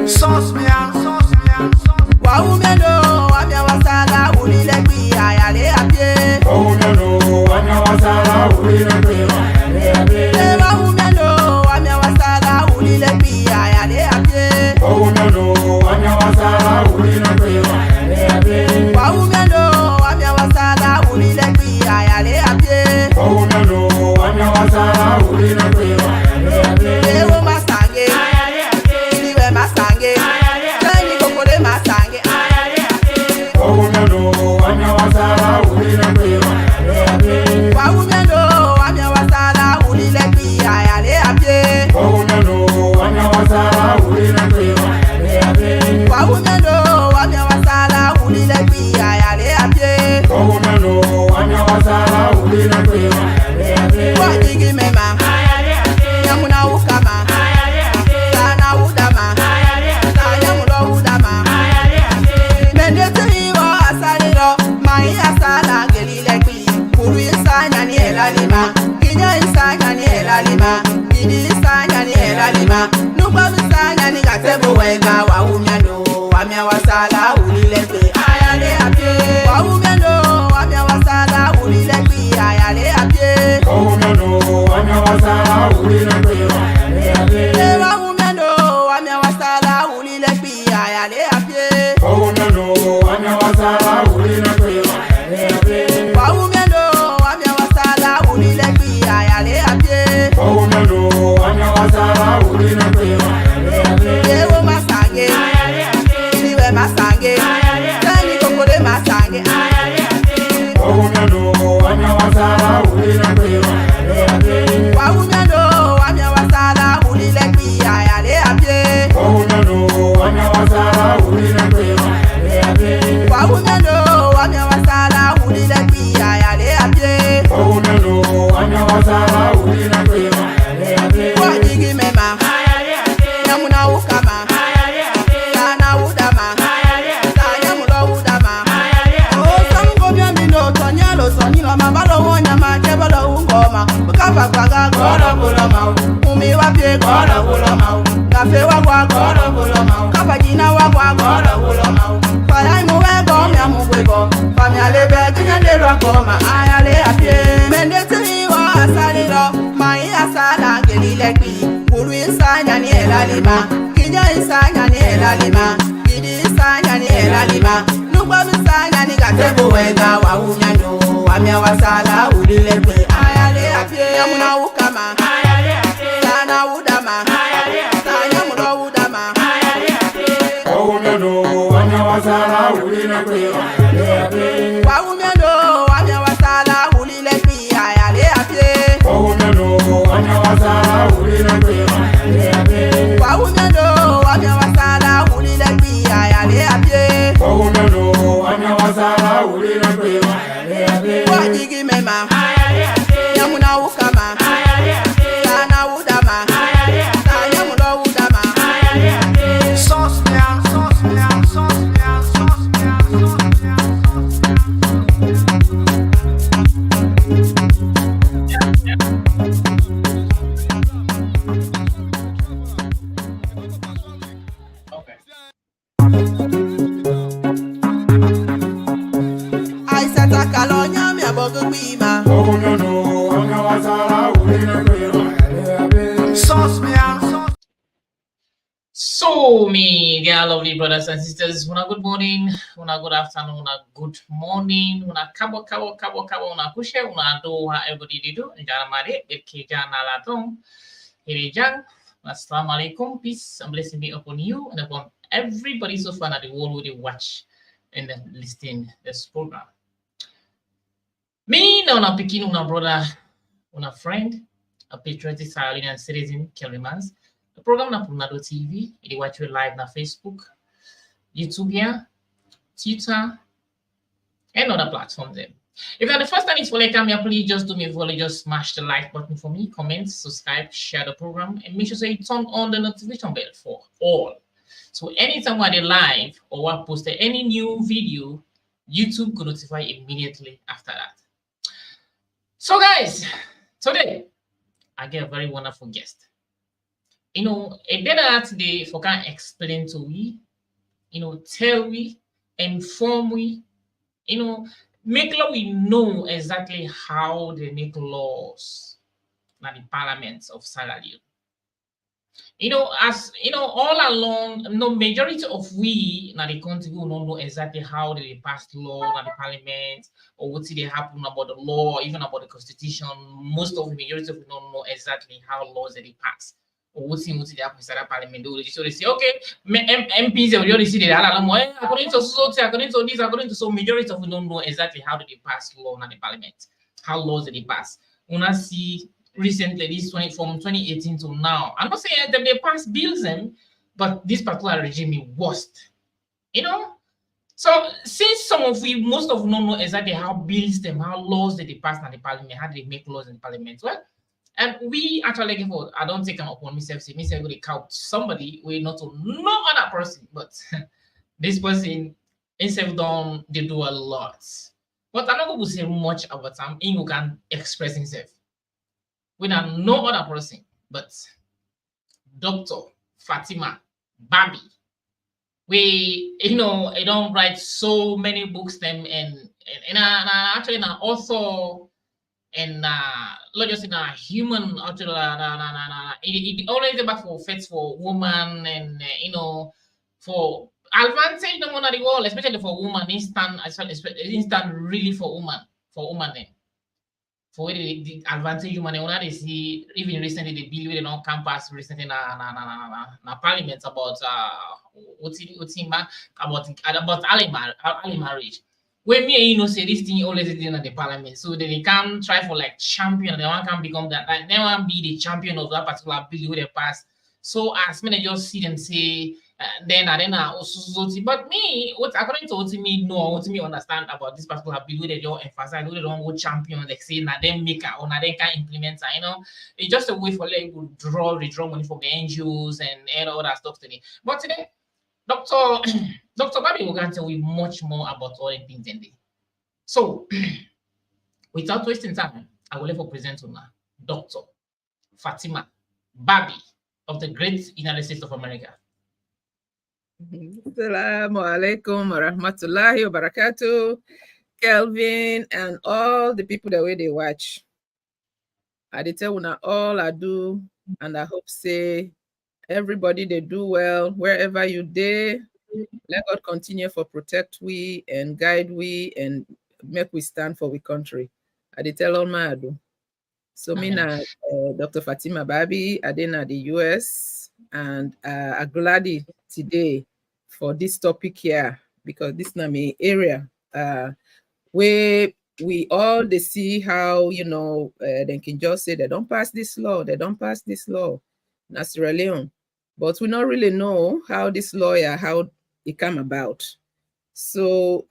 Sauce me out. Waumelo, wamya wasala, ulile kwi ayale apye. Waumelo, wamya wasala, ulile kwi ayale apye. Waumelo, wamya wasala, ulile kwi ayale apye. Waumelo, wamya wasala, ulile kwi ayale apye. Waumelo, wamya wasala, ulile kwi ayale apye. Waumelo, wamya wasala, ulile kwi ayale apye. Ewo masange, iliwe masange, tani kokole masange. Waumelo, wamya wasala, ulile kwi ayale apye. Waumelo, wamya wasala, ulile kwi ayale apye. Waumelo, wamya wasala, ulile kwi ayale apye. Waumelo, wamya wasala, ulile kwi ayale apye. Waumelo, wamya wasala, ulile kwi ayale apye. Wajigi mema, nyamuna ukama, sana udama, sanyamulo udama. Mendete hiwa asalilo, mai asala gelile kwi. Kuru insanya ni elalima, kinya insanya ni elalima, kidi insanya ni elalima. Nukwa insanya ni gatebo wega wa umyano, wamya wasala ulile kwi ayale apye. Wa umyano, wamya wasala ulile kwi ayale apye. Waumelo, wamya wasala, ulile kwi ayale apye. Wa umyano, wamya wasala ulile kwi ayale apye. Waumelo, wamya wasala, ulile kwi ayale apye. Wa umyano, wamya wasala ulile kwi ayale apye. Waumelo, wamya wasala, ulile kwi ayale apye. Ewo masange, iliwe masange, tani kokole masange. Waumelo, wamya wasala, ulile kwi ayale apye. Wa umyano, wamya wasala ulile kwi ayale apye. Waumelo, wamya wasala, ulile kwi ayale apye. Wa umyano, wamya wasala ulile kwi ayale apye. Waumelo, wamya wasala, ulile kwi ayale apye. Wajigi mema, nyamuna ukama, sana udama, sanyamulo udama. Osango byambino tonyalo sonyilo mambalo wonyama kebalo ungoma. Ukava kwaga goro buloma, umi wapye goro buloma, ngafe wagwa goro buloma, kapajina wagwa goro buloma. Fala imuwe gomya mugwego, famya lebe kinyandelo akoma ayale apye. Mendete hiwa asalilo, mai asala gelile kwi. Kuru insanya ni elalima, kinya insanya ni elalima, kidi insanya ni elalima. Nukwa insanya ni gatebo wega wa umyano, wamya wasala ulile kwi ayale apye. Nyamuna ukama, sana udama, sanyamulo udama. Waumelo, wamya wasala, ulile kwi ayale apye. Wa umyano, wamya wasala ulile kwi ayale apye. Waumelo, wamya wasala, ulile kwi ayale apye. Wa umyano, wamya wasala ulile kwi ayale apye. Waumelo, wamya wasala, ulile kwi ayale apye. Wajigi mema, nyamuna ukama, sana udama, sanyamulo udama. Sauce me out, sauce me out, sauce me out, sauce me out, sauce me out. Okay. I set a calonia, me a bogu kwima. Waumelo, wamya wasala, ulile kwi ayale apye. Sauce me out, sauce. So, me, dear lovely brothers and sisters, una good morning, una good afternoon, una good morning, una kabo, una kushe, una do what everybody they do, jana mare, eke jana laton, here jang, assalamu alaikum, peace and blessing be upon you and upon everybody so far at the world who they watch and listen this program. Me, now, una picking, una brother, una friend, a patriotic Sierra Leonean citizen, Kelvimans. The program na Punado TV, you watch you live na Facebook, YouTube, yeah, Twitter, and other platforms there. If you're the first time it's for like here, please just do me a favor, just smash the like button for me, comment, subscribe, share the program, and make sure you turn on the notification bell for all. So anytime we're live or we're posted any new video, YouTube will notify immediately after that. So guys, today I get a very wonderful guest. You know, a data today for can explain to we, you know, tell we, inform we, you know, make law we know exactly how they make laws in the parliaments of Sierra Leone. You know, as you know, all along, no majority of we now the country will not know exactly how they pass law in the parliament or what they happen about the law, even about the constitution. Most of the majority of we don't know exactly how laws they pass. Or what they happen inside the parliament. So they say, okay, MPs they already see that according to society, according to this, according to so majority of we don't know exactly how do they pass law in the parliament, how laws they pass. When I see recently, this 20 from 2018 to now. I'm not saying that they pass bills in, but this particular regime is worst. You know? So since some of we most of don't know exactly how bills them, how laws that they pass in the parliament, how they make laws in the parliament. Well, and we actually give out, I don't take them upon myself, say myself going to count somebody we not to no other person, but this person himself done they do a lot. But I'm not going to say much about him. He can express himself without no other person but Dr. Fatima Babih. We, you know, I don't write so many books them and actually an author and not just in a human actually it always about for fits for woman and you know for advantage the one of the world, especially for woman, instant really for woman then for the advantage you money when they see even recently the bill with on campus recently na parliament about about early marriage. When me and you know say this thing always in the parliament, so they can try for like champion, they want can become that like they want be the champion of that particular bill with the pass. So as many just see them say then also but me what according to what me know what me understand about this particular bill they don't emphasize they don't go champion like say na them make or na them can implement you know it's just a way for like withdraw money from the NGOs and all that stuff today. But today Dr. Dr. Babih will tell you much more about all the things in there. So without wasting time, I will therefore present to now Dr. Fatima Babih of the great United States of America. Assalamu alaikum wa rahmatullahi wa barakatuh, Kelvin, and all the people the way they watch. I did tell una all I do, and I hope say everybody they do well wherever you day. Let God continue for protect we and guide we and make we stand for we country. I did tell all my ado. So me na Dr. Fatima Babih, I did na the US, and I'm glad today for this topic here because this na my area where we all they see how you know they can just say they don't pass this law, na Sierra Leone, but we don't really know how this lawyer how it come about. So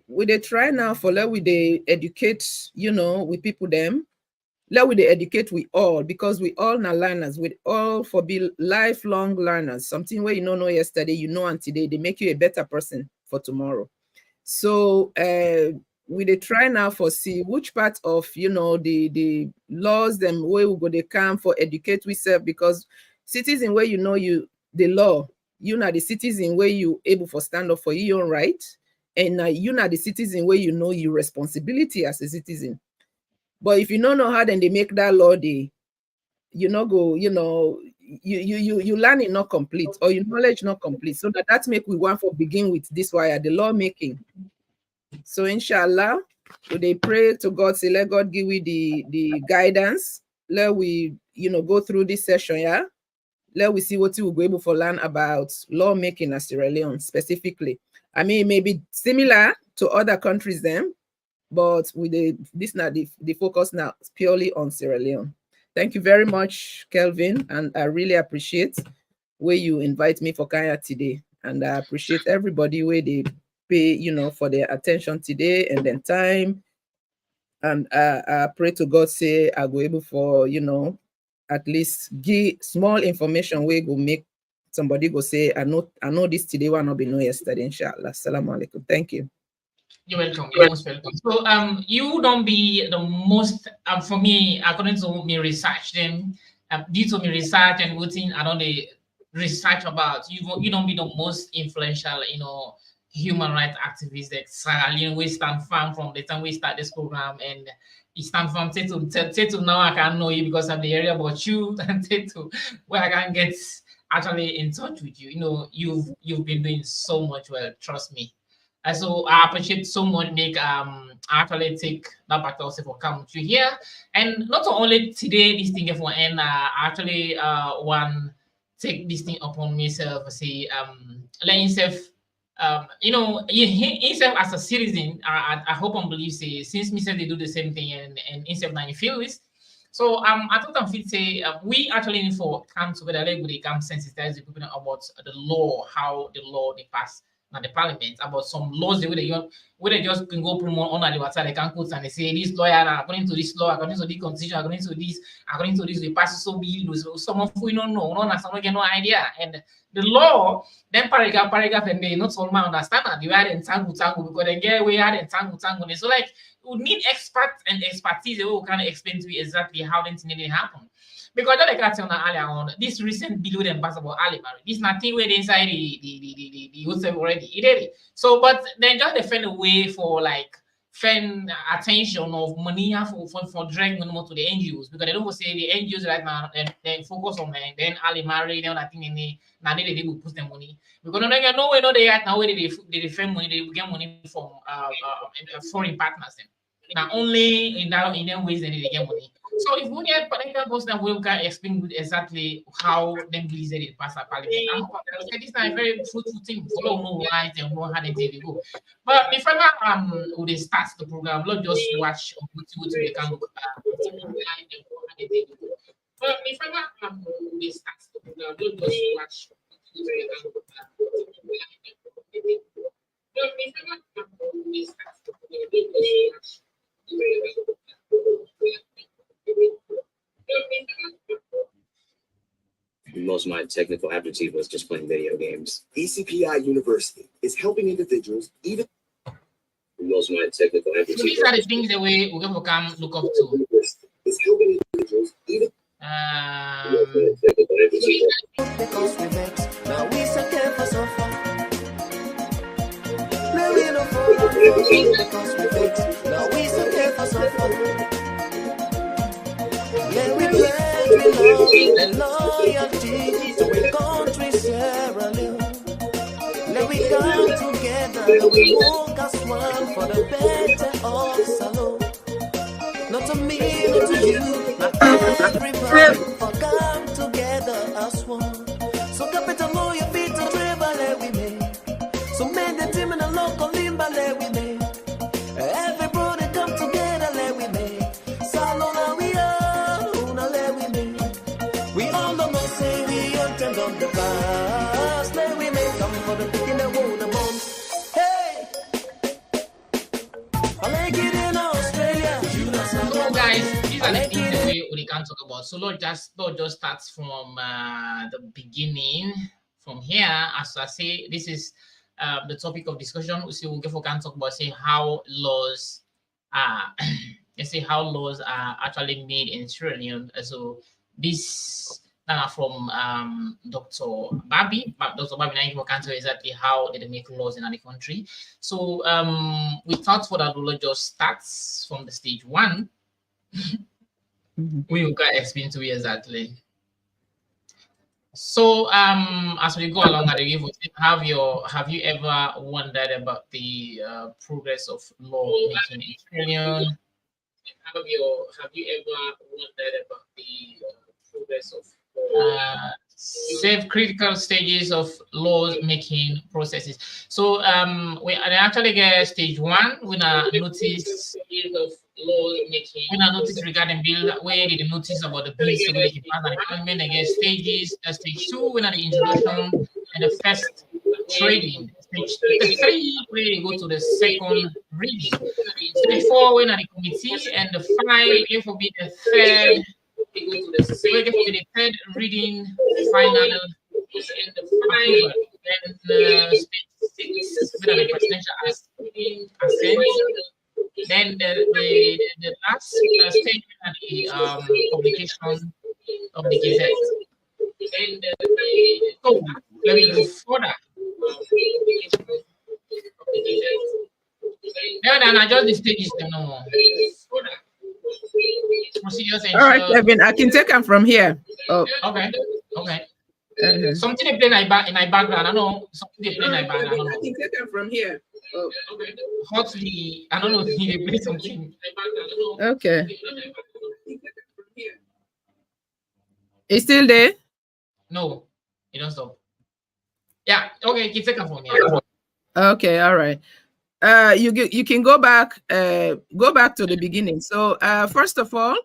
we they try now for let we they educate you know we people them. Let we educate we all because we all na learners. We all for be lifelong learners. Something where you don't know yesterday, you know, and today they make you a better person for tomorrow. So we they try now for see which part of you know the laws them where we go they come for educate we serve because citizen where you know you the law you know the citizen where you able for stand up for your own right and you know the citizen where you know your responsibility as a citizen. But if you don't know how then they make that law, they you know go, you know, you learn it not complete or your knowledge not complete. So that make we want for begin with this wire, the lawmaking. So inshallah, so they pray to God, say let God give we the guidance. Let we, you know, go through this session, yeah. Let we see what we will be able to learn about lawmaking in Sierra Leone specifically. I mean, it may be similar to other countries then, but with this now the focus now is purely on Sierra Leone. Thank you very much, Kelvin, and I really appreciate where you invite me for Kaya today, and I appreciate everybody where they pay you know for their attention today and then time. And I pray to God say I go able for you know at least give small information where go make somebody go say I know this today one not be know yesterday. Inshallah. Assalamu alaikum. Thank you. You're welcome. You're most welcome. So you don't be the most for me according to me research them due to my research and routine, I don't research about you don't be the most influential, human rights activist that Sierra Leone we stand firm from the time we start this program, and you stand firm to now I can know you because of the area about you and to where I can get actually in touch with you. You've been doing so much well, trust me. And so I appreciate so much make actually take that part also for coming to here. And not only today this thing for end actually one take this thing upon myself, say let himself himself as a citizen, I hope and believe say since me said they do the same thing and himself now you feel this. So I thought I'm fit say we actually need for come together like we come sensitize the people about the law, how the law they pass now the parliament, about some laws the way they just can go promote on the website, they can quote and they say this lawyer according to this law, according to the constitution, according to this we pass so bill. So some of we don't know, no, some get no idea. And the law, then paragraph and they not all man understand that you had in tango because they get we had in tango. So like we need experts and expertise who can explain to you exactly how the thing happen. Because like I said earlier on, this recent bill with basketball alimony, this nothing where they inside the hotel already. It did it. So, but then just defend a way for like find attention of money for dragging money more to the NGOs, because they don't say the NGOs right now they focus on then alimony, then I think they will put their money because no way no they right now where they defend money, they get money from foreign partners. Now only in them ways they get money. So if we get political person, we can explain exactly how them bills they pass at parliament. This is a very fruitful thing. Follow no right and know how they go. But before we start the program, let's just watch what we can look at. But before we start the program, let's just watch what we can look at. But before we start the program, let's just watch. Most of my technical aptitude was just playing video games. ECPI University is helping individuals even. Most of my technical aptitude. So these are the things that we will come look up to. Is helping individuals even. Because we vex, now we so careful so far. Now we no because we vex, now we so careful so far. Yeah, we pledge we love and loyalty to our country, Sierra Leone. Let we come together, let we walk as one for the better of Salon. Not to me, not to you, not everybody, for come together as one. So capital more your feet to dribble, let we make. So men the team in the local limba, let we make. Everybody come together, let we make. Salon, we are, let we make. We all don't know, say we attend on the past, let we make. Come for the picking the wound, the bones. Hey! I like it in Australia. So guys, these are the things that we can talk about. So Lord just starts from the beginning. From here, as I say, this is the topic of discussion. So we'll can talk about say how laws are let's say how laws are actually made in Sierra Leone. So this from Dr. Babih. Dr. Babih now can tell exactly how they make laws in the country. So we thought for that we'll just starts from the stage one. We will explain to you exactly. So as we go along at the give, have you ever wondered about the progress of law making in Sierra Leone? Have you ever wondered about the progress of critical stages of law making processes? So we actually get stage one. We notice of law making. We notice regarding bill where the notice about the bill so we can pass the parliament. Again stage two. We the introduction and the first trading. Stage three we go to the second reading. Stage four we the committee, and the five it will be the third. We go to the third reading, final, and the final. Then stage six we the presidential assent. Then the last stage the publication of the Gazette. So let me go further. No, just the stages, no more. Procedures ensure. All right, Kevin, I can take them from here. Oh, okay. Something they play in my background. I know something they play in my background. I don't know. I can take them from here. Oh, okay. Hotly, I don't know if they play something. Okay. It's still there? No, it don't stop. Yeah, okay, keep taking from here. Okay, all right. You can go back to the beginning. So first of all,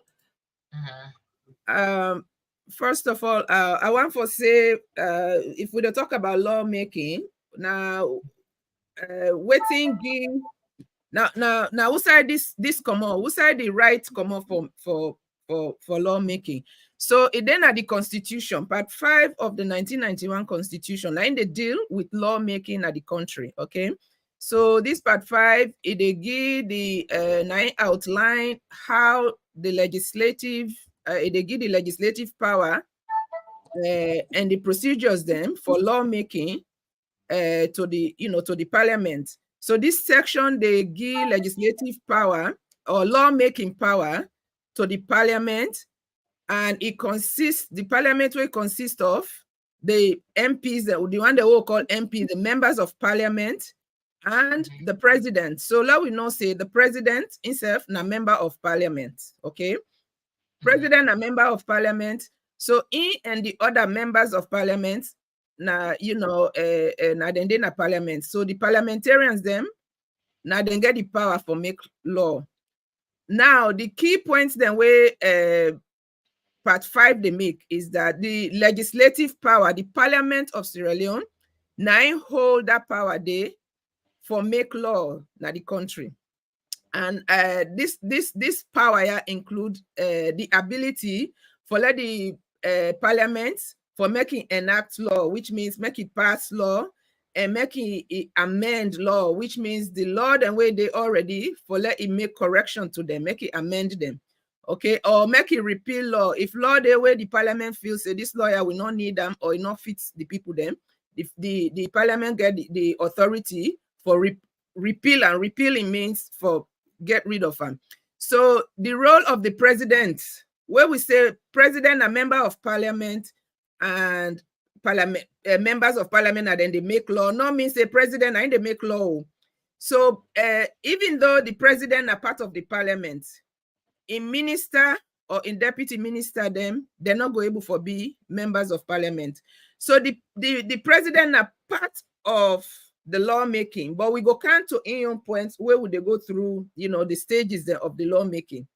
I want to say if we don't talk about lawmaking now, waiting game now who side this come on, who side the right come on for lawmaking. So it then at the Constitution, Part 5 of the 1991 Constitution, and they deal with lawmaking at the country. Okay, so this Part 5, it they give the outline how the legislative, they give the legislative power and the procedures then for lawmaking to the Parliament. So this section they give legislative power or lawmaking power to the Parliament. And it consists, the Parliament will consist of the MPs, the one they will call MP, the members of Parliament, and the President. So let we know say the President himself na member of Parliament. Okay, President a member of Parliament. So he and the other members of Parliament na na then na Parliament. So the parliamentarians them na then get the power for make law. Now the key points then where Part 5 they make is that the legislative power, the Parliament of Sierra Leone, now hold that power there for make law na the country. And this power include the ability for let the Parliament for making enact law, which means make it pass law, and make it amend law, which means the law the way they already for let it make correction to them, make it amend them. Okay, or make it repeal law. If law the way the Parliament feels say this lawyer will not need them or it not fits the people them, the Parliament get the authority for repeal, and repealing means for get rid of them. So the role of the President, where we say President a member of Parliament and Parliament members of Parliament and then they make law, no means the President and they make law. So even though the President are part of the Parliament, in minister or in deputy minister them, they're not going able for be members of Parliament. So the President are part of the lawmaking, but we go count to in points where would they go through, the stages of the lawmaking.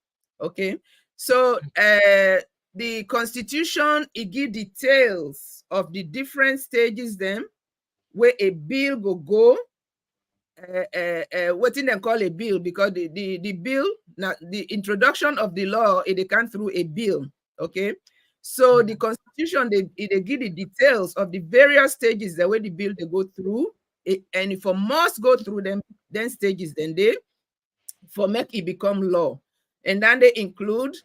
Okay, so the Constitution it give details of the different stages them where a bill go. What in them call a bill, because the bill now the introduction of the law they come through a bill. Okay, so the Constitution they give the details of the various stages the way the bill they go through and if it must go through them then stages then they for make it become law, and then they include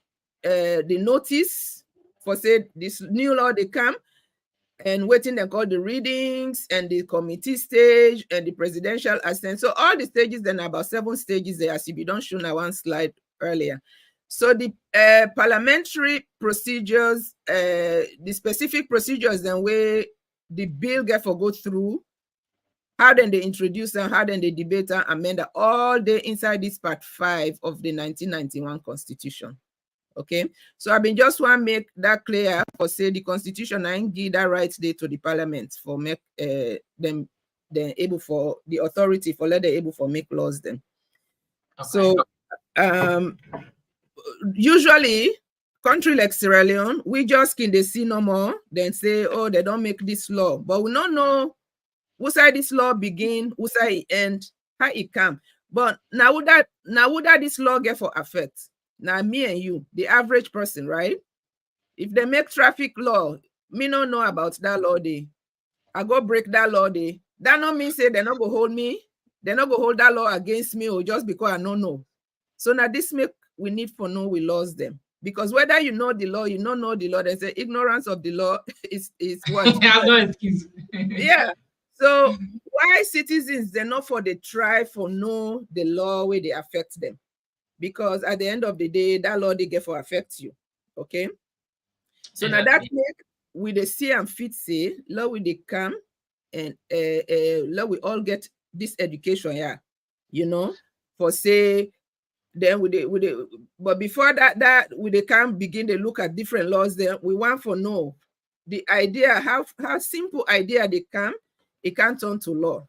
the notice for say this new law they come, and waiting they call the readings and the committee stage and the presidential assent. So all the stages then about 7 stages there, as if you don't show now one slide earlier. So the parliamentary procedures, the specific procedures then where the bill get for go through, how then they introduce them, how then they debate and amend all day inside this Part 5 of the 1991 Constitution. Okay, so I've been just want to make that clear for say the Constitution and give that right there to the Parliament for make them able for the authority for let them able for make laws them. Okay. So usually country like Sierra Leone, we just can they see no more than say, oh, they don't make this law, but we don't know who side this law begin, who side it end, how it come. But now would that this law get for effect? Now, me and you, the average person, right? If they make traffic law, me don't know about that law day. I go break that law day. That not mean say they're not going to hold me. They're not going to hold that law against me or just because I don't know. So now this make we need for know we lost them. Because whether you know the law, you don't know the law, they say ignorance of the law is what? no excuse. Yeah. So why citizens they not for the try for know the law where they affect them? Because at the end of the day, that law they get for affect you. Okay. So now that make we the see and fit say law we they come and law we all get this education, yeah, you know, for say then but before that we they can begin to look at different laws. Then we want for know the idea how simple idea they come, it can't turn to law.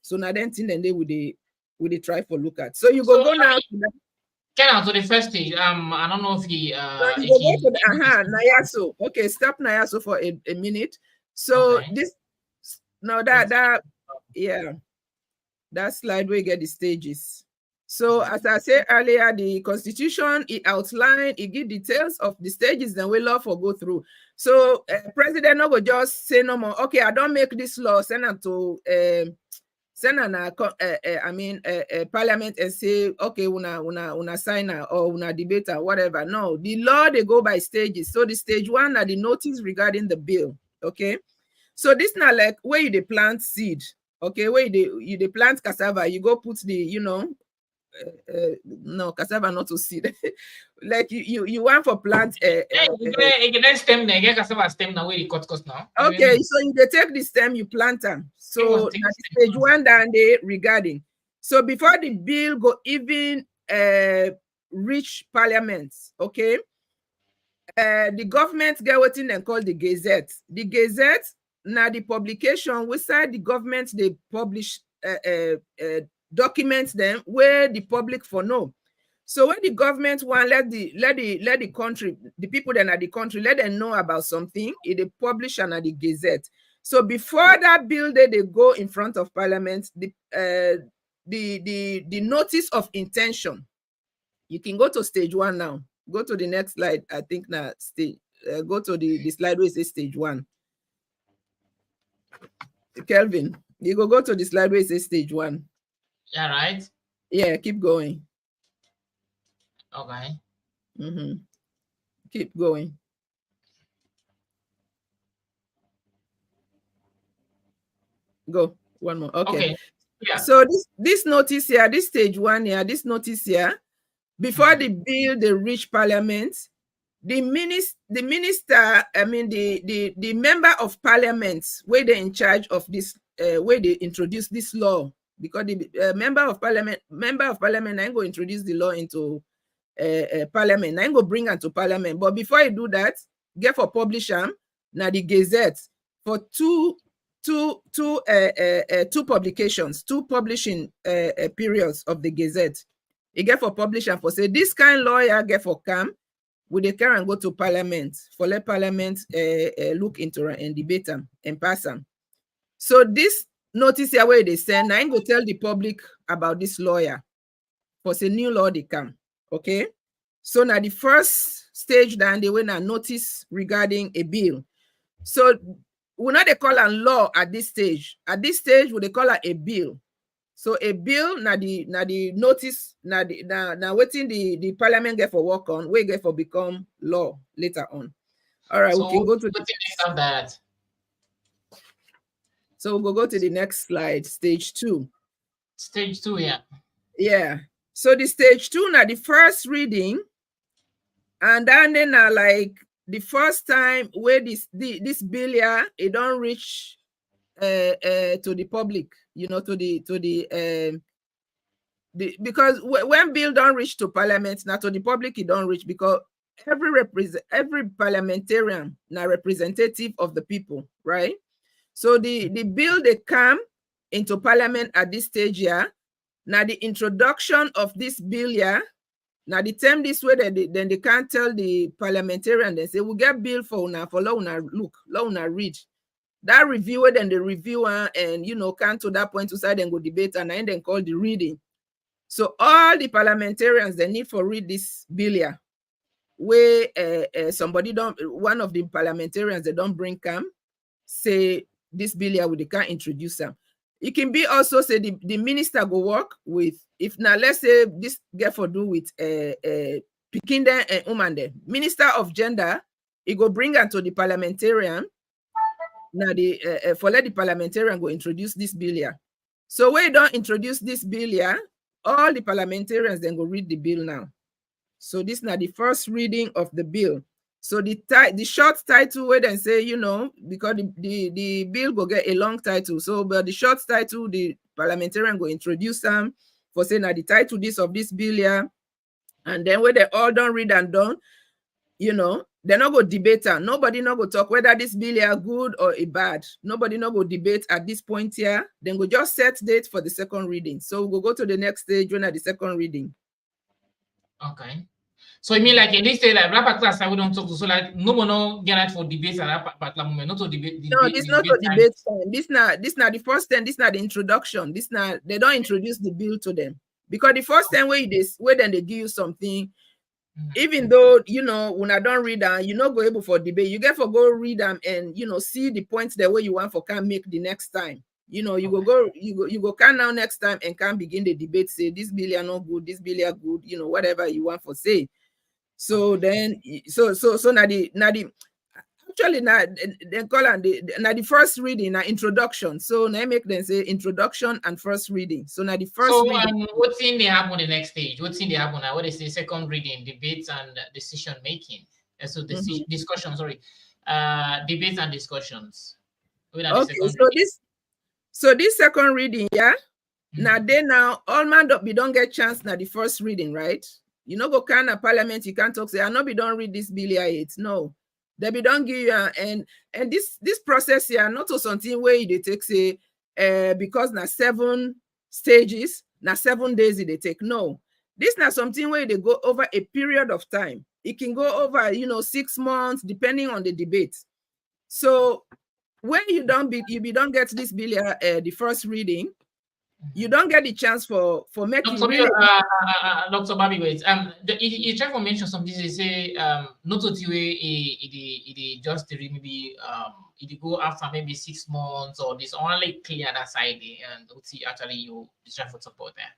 So now then thing then they would they try for look at. So you go now to that. To the first stage. I don't know if he So you go to the Nayaso. Okay, stop Nayaso for a minute. So okay. this now that yeah, that slide where you get the stages. So as I said earlier, the constitution, it outlined, it give details of the stages that we law for go through. So president no go just say no more, okay, I don't make this law, send them to parliament and say, okay, una sign or una debate or whatever. No, the law they go by stages. So the stage one are the notice regarding the bill. Okay. So this now like where you they plant seed, okay, where you they plant cassava, you go put the, you know, no, cassava not to seed. Like you want for plant stem now, cassava stem now where you cut now. Okay, so you take the stem, you plant them. So that's stage one down there regarding. So before the bill go even reach parliament, okay, the government get what in them called the Gazette. The Gazette, now the publication beside the government they publish documents them where the public for know. So when the government want let the country, the people that are the country, let them know about something, it they publish under the Gazette. So before that bill they go in front of parliament, the notice of intention. You can go to stage one now. Go to the next slide. I think now stage go to the slide where it says stage one. Kelvin, you go to the slide where it says stage one. Yeah, right. Yeah, keep going. Okay. Keep going. Go one more. Okay. Yeah. So this notice here, this stage one here, this notice here, before the bill they reach parliament, the minister, I mean the member of parliament, where they in charge of this, where they introduce this law, because the member of parliament ain't go introduce the law into parliament, ain't go bring them to parliament. But before you do that, get for publish them now the Gazette for two publications, two publishing periods of the Gazette. You get for publish and for say this kind lawyer get for come with the car and go to parliament for let parliament look into and debate them and pass them. So this notice here where they send, I ain't go tell the public about this lawyer for say new law they come. Okay. So now the first stage then they went a notice regarding a bill. So we not they call a law at this stage. At this stage, we they call it a bill. So a bill now the notice now waiting the parliament get for work on, we get for become law later on. All right, so we can go to that. So we'll go to the next slide, stage two. Stage two, yeah. Yeah. So the stage two now the first reading, and then like the first time where this bill here it don't reach to the public, you know, the because when bill don't reach to parliament, now to the public it don't reach, because every parliamentarian now representative of the people, right? So the bill they come into parliament at this stage here. Now the introduction of this bill here. Now the term this way then they can't tell the parliamentarian, they say we'll get bill for now for law look, law read. That reviewer then the reviewer and you know can to that point to side and go debate and then call the reading. So all the parliamentarians they need for read this bill here. Where one of the parliamentarians they don't bring come say this bill here they can't introduce them. It can be also say the minister go work with, if now let's say this get for do with Pikinde and Umande. Minister of Gender, he go bring her to the parliamentarian. Now the for let the parliamentarian go introduce this bill here. So when you don't introduce this bill here, all the parliamentarians then go read the bill now. So this is now the first reading of the bill. So the short title where then say, you know, because the bill go get a long title. So but the short title, the parliamentarian go introduce them for saying that the title this of this bill here. And then when they all done read and done, you know, they're not go debate. Nobody not go talk whether this bill here good or a bad. Nobody not go debate at this point here. Then go just set date for the second reading. So we'll go to the next stage when at the second reading. Okay. So you mean like in this stage, like that particular side we don't talk to, so like no one no get out for debates at that particular moment, not to debate. No, this not a debate time. This not the first time. This not the introduction. This not they don't introduce the bill to them because the first time where then they give you something. Even though you know when I don't read them, you not go able for debate. You get for go read them and you know see the points the way you want for can make the next time. You know you go can now next time and can begin the debate. Say this bill are not good, this bill are good. You know whatever you want for say. So then so now the actually now they call on the first reading now introduction. So now make them say introduction and first reading. So now the first reading. What's in they happen on the next stage? What's in they happen now? What is the second reading? Debates and decision making. So discussion, sorry. Debates and discussions. Okay, so this second reading, yeah. Now all man we don't get chance now the first reading, right? You know go kind of parliament, you can't talk say I know we don't read this bill here. No. They be don't give you and this process here not to something where they take say because now 7 stages, now 7 days they take. No, this not something where they go over a period of time. It can go over 6 months depending on the debate. So when you don't get this bill here, the first reading, you don't get the chance for making. Dr. Babih, wait. You try to mention something. They say not to it just maybe it go after maybe 6 months or this only clear that side and actually you try for support there.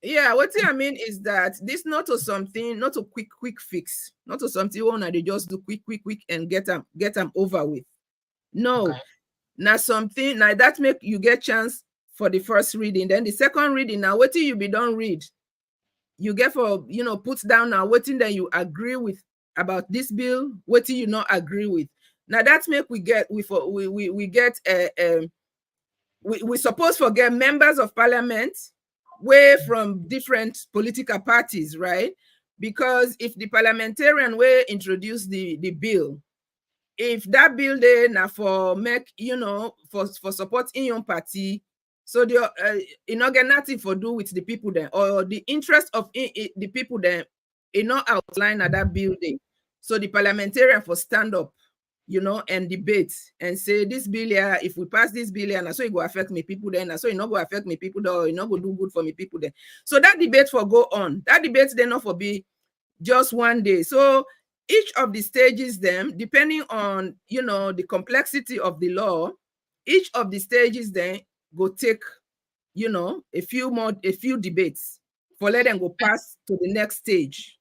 Yeah, what I mean is that this not to something, not a quick fix, not to something one they just do quick and get them over with. No, okay. Now something now that make you get chance for the first reading. Then the second reading, now what you be done read, you get for put down now waiting that you agree with about this bill, what you not agree with. Now that's make we suppose forget members of parliament way from different political parties, right? Because if the parliamentarian will introduce the bill, if that bill there now for make for support in your party, so the get nothing for do with the people then, or the interest of the people then, not outline at that building. So the parliamentarian for stand up, and debate and say this bill here, if we pass this bill here, and so it go affect me people then, and so it not go affect me people though, it not go do good for me people then. So that debate for go on. That debate then not for be just one day. So each of the stages then, depending on the complexity of the law, each of the stages then go take, a few debates for let them go pass to the next stage.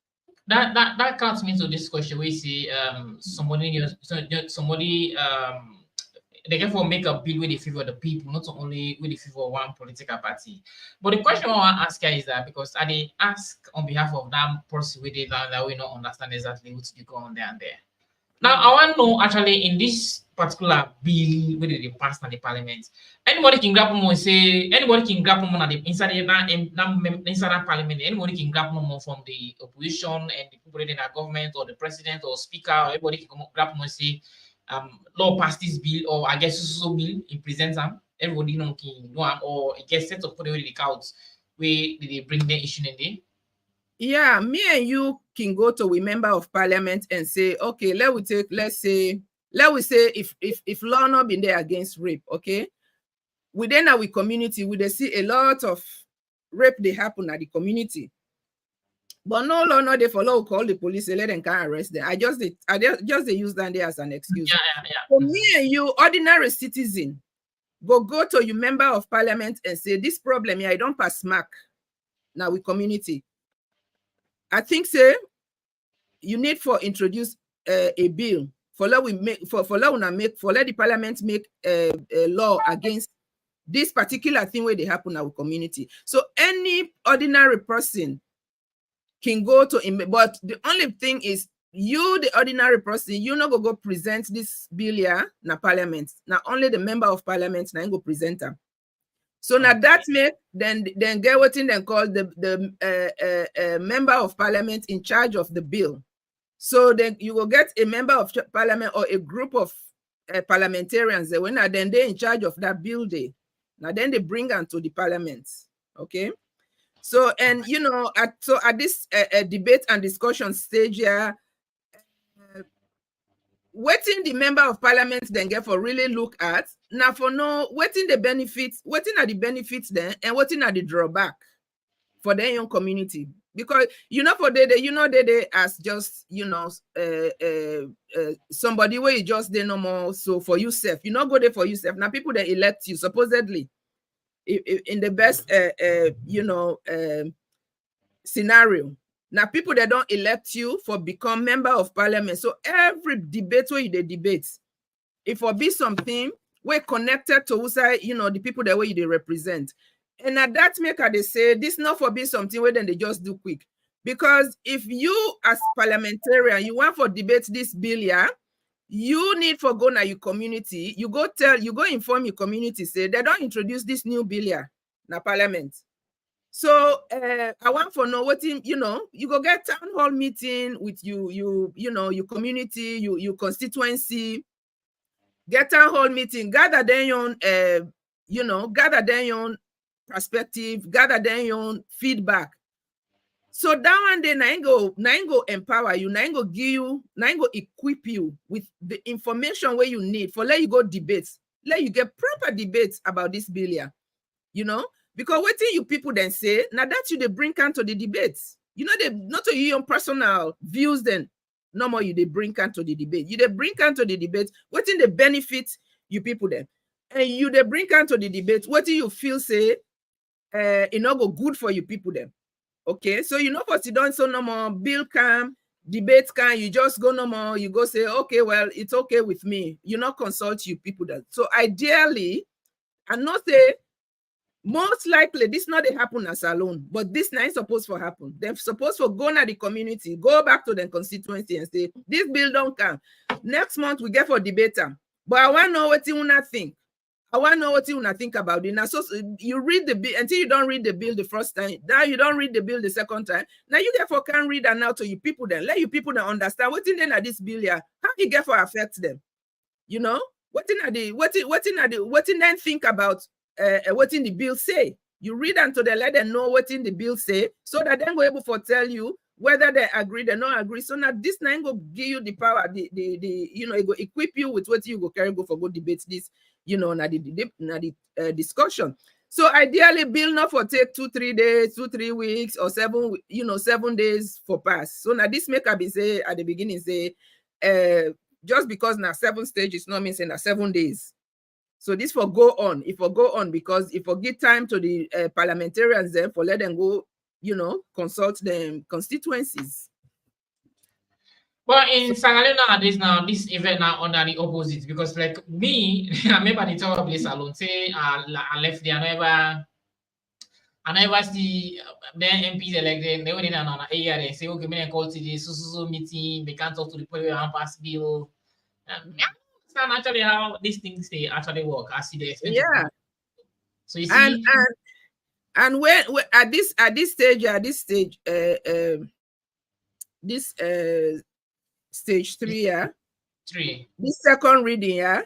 That counts me to this question. We see somebody they can for make a bill with the favor of the people, not only with the favor of one political party. But the question I want to ask is that because I did ask on behalf of that person with it that we don't understand exactly what's going on there and there. Now, I want to know actually in this particular bill whether they passed in the parliament, anybody can grab more say anybody can grab more inside that parliament, anybody can grab more from the opposition and the people in the government or the president or speaker, or everybody can grab more say law pass this bill or I guess so bill in present them. Everybody can know or it gets set up for the counts where they bring the issue in there. Yeah, me and you can go to a member of parliament and say, okay, let's say if law not been there against rape, okay, within our community, we see a lot of rape they happen at the community, but no law not there for law call the police and let them can arrest them. I just use that there as an excuse. Yeah. For me and you, ordinary citizen, go to your member of parliament and say this problem here, I don't pass smack now with community. I think say you need for introduce a bill for let the parliament make a law against this particular thing where they happen in our community. So any ordinary person can go to him, but the only thing is you, the ordinary person, you not go present this bill here na parliament. Now only the member of parliament now go present them. So now that make then get what in then call the member of parliament in charge of the bill. So then you will get a member of parliament or a group of parliamentarians that when then they in charge of that bill day. Now then they bring them to the parliament. Okay. So and you know at this debate and discussion stage here, waiting the member of parliament then get for really look at now for no waiting the benefits, waiting at the benefits then and waiting at the drawback for the young community. Because you know for they as just somebody where you just they no more so for yourself, you not go there for yourself. Now people that elect you supposedly in the best scenario. Now people that don't elect you for become member of parliament. So every debate where you debate, if for be something we're connected to the people that way you represent. And at that maker they say this not for be something where then they just do quick. Because if you as parliamentarian you want for debate this bill here, you need for go now your community, you go inform your community, say they don't introduce this new bill here na parliament. So I want for know what you go get town hall meeting with your community, your constituency, get town hall meeting, gather their own gather their own perspective, gather their own feedback. So that one day na go empower you, na go give you, na go equip you with the information where you need for let you go debates, let you get proper debates about this bill here, because what you people then say now that you they bring can to the debates, they not to your own personal views then no more you they bring can to the debate, you they bring can to the debate, what in the benefit you people then, and you they bring can to the debate, what do you feel say it not go good for you people then. Okay, so what you don't so no more bill can, debate can, you just go no more, you go say, okay, well, it's okay with me. You not consult you people that. So ideally, and not say, most likely this not they happen as alone, but this not supposed to happen. They're supposed to go to the community, go back to the constituency and say, this bill don't come. Next month we get for debater. But I want to know what you wanna think. I want to know what you want to think about it. Now, so you read the bill until you don't read the bill the first time. Now you don't read the bill the second time. Now you therefore can read and now to you people then. Let you people then understand what in then this bill here. How you get for affect them? What in then think about what in the bill say. You read and to the let them know what in the bill say, so that then go able to tell you whether they agree, they not agree. So now this now go give you the power, it go equip you with what you go carry go for go debate this. The discussion. So ideally, bill not for take 2-3 days, 2-3 weeks, or 7 days for pass. So now this make up be say at the beginning say, just because now 7 stages not mean say now 7 days. So this for go on. If for go on because if for give time to the parliamentarians then for let them go, consult them constituencies. But in Sierra Leone nowadays, now this event now under the opposite, because like me, I remember the talk of this alone. Say I left there, I never see the MPs elected. They went in on an area. They say, okay, me call to the so meeting. They can't talk to the people and pass bill. It's not actually how these things they actually work. I see the yeah. So you see, and when at this stage, stage 3, yeah. 3. This second reading, yeah.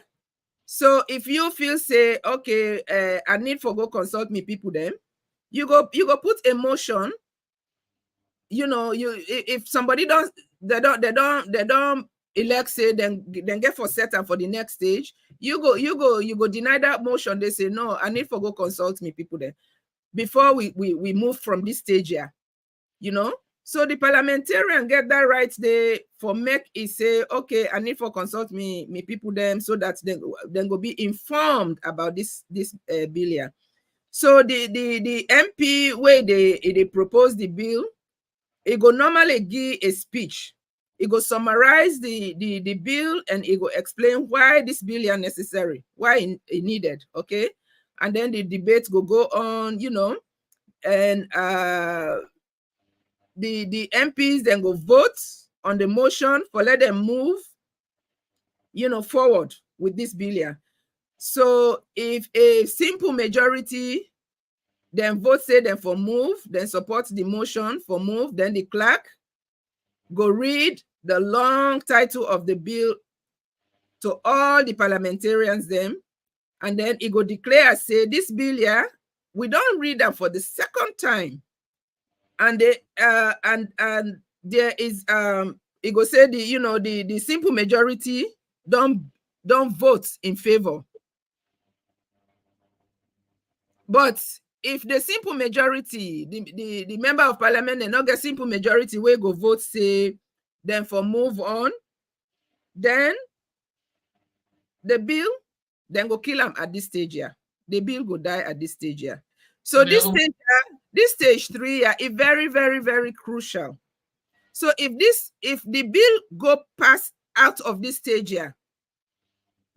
So if you feel say, okay, I need for go consult me people then, you go put a motion. If somebody they don't elect say then get for set and for the next stage, you go deny that motion. They say no, I need for go consult me people then before we move from this stage here, So the parliamentarian get that right there for make it say, okay, I need for consult me people them so that then go be informed about this bill here. So the MP where they propose the bill, it go normally give a speech it go summarize the bill, and it go explain why this bill is necessary, why it needed, okay? And then the debate go on, you know, and the MPs then go vote on the motion for let them move, you know, forward with this bill. So if a simple majority then vote say then for move, then support the motion for move, then the clerk go read the long title of the bill to all the parliamentarians them, and then it go declare, say, this bill here, we don't read them for the second time. And they and there is it go say the, you know, the simple majority don't vote in favor. But if the simple majority, the member of parliament, they not get simple majority, we go vote say then for move on, then the bill then go kill them at this stage here. The bill go die at this stage here. So this stage here, this stage 3 here is very, very, very crucial. So if the bill go pass out of this stage here,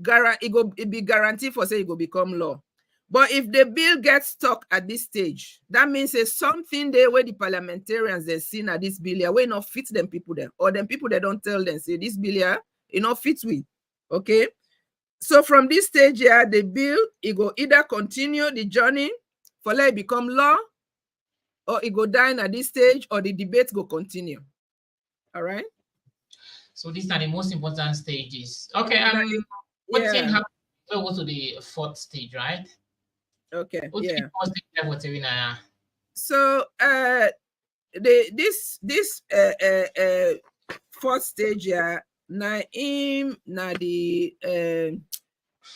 it be guaranteed for say it go become law. But if the bill gets stuck at this stage, that means there's something there where the parliamentarians they see now this bill here, where not fit them people there, or them people they don't tell them, say this bill here, it not fits with. Okay. So from this stage here, the bill, it go either continue the journey for let it become law, or it go die at this stage, or the debate go continue. All right. So these are the most important stages. Okay. What thing happens go to the 4th stage, right? Okay. So this 4th stage here, na the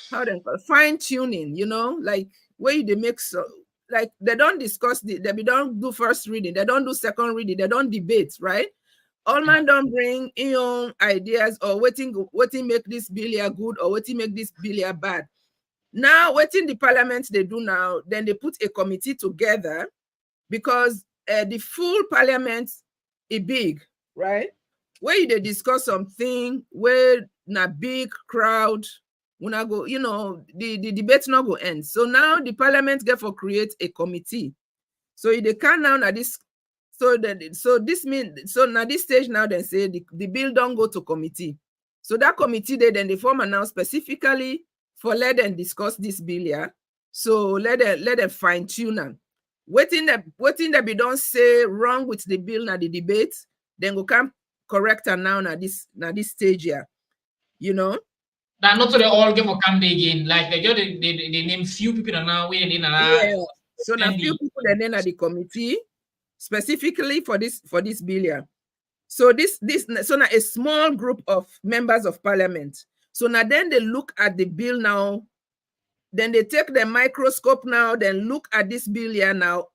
how they call fine tuning, you know, like where they make so like they don't discuss they don't do first reading, they don't do second reading, they don't debate, right? All man don't bring in own ideas or waiting make this bill here good or waiting make this bill here bad. Now, waiting the parliament they do now, then they put a committee together because the full parliament is big, right? Where they discuss something where na big crowd, when I go, you know, the debate not go end. So now the parliament get for create a committee. So if they can now at this, so this means so now this stage now then say the bill don't go to committee. So that committee then they form now specifically for let them discuss this bill here. So let them fine tune them. Waiting that we don't say wrong with the bill now the debate, then go come correct her now this stage here. You know? That not so they all get for come again. Like they name few people now where they now. So now few people then at the committee specifically for this bill here. So so now a small group of members of parliament. So now then they look at the bill now, then they take the microscope now, then look at this bill here now,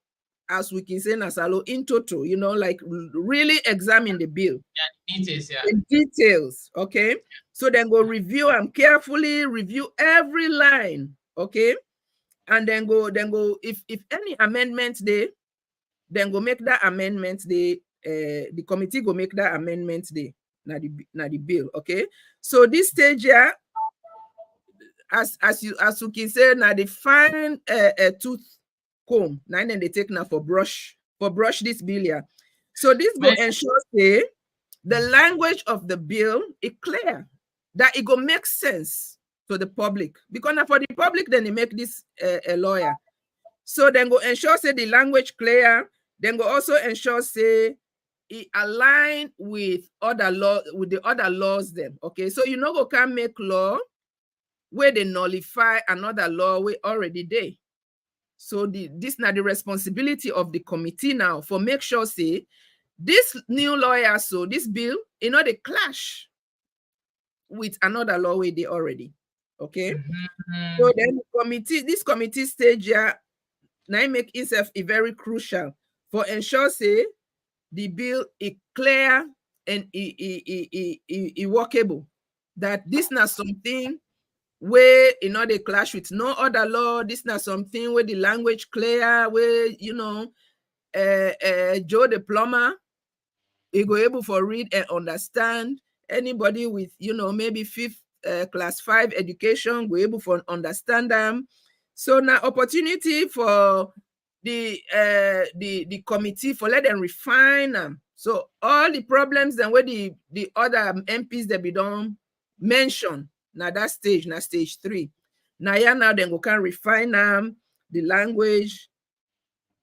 as we can say Nasalo in total, you know, like really examine the bill. Yeah, details, yeah. In details, okay? So then go review and carefully review every line, okay? And then go if any amendment they, then go make that amendment the committee go make that amendment the the bill, okay? So this stage here, as you can say, now the fine tooth comb, now then they take now for brush this bill here. So this go ensure say the language of the bill is clear, that it go make sense to the public, because now for the public then they make this a lawyer. So then go ensure say the language clear, then go also ensure say it align with other law, with the other laws them. Okay, so you know go can make law where they nullify another law we already there. So this now the responsibility of the committee now for make sure say this new lawyer, so this bill, you know, they clash with another law where they already. Okay. So then this committee stage here now make itself a very crucial for ensure say the bill is clear and workable. That this not something where, you know, they clash with no other law. This not something where the language clear, where, you know, Joe the plumber he go able for read and understand. Anybody with, you know, maybe class 5 education go able for understand them. So now opportunity for the committee for let them refine them. So all the problems and where the other MPs that be done mention now that stage, now stage 3. Now yeah, now then we can refine them, the language,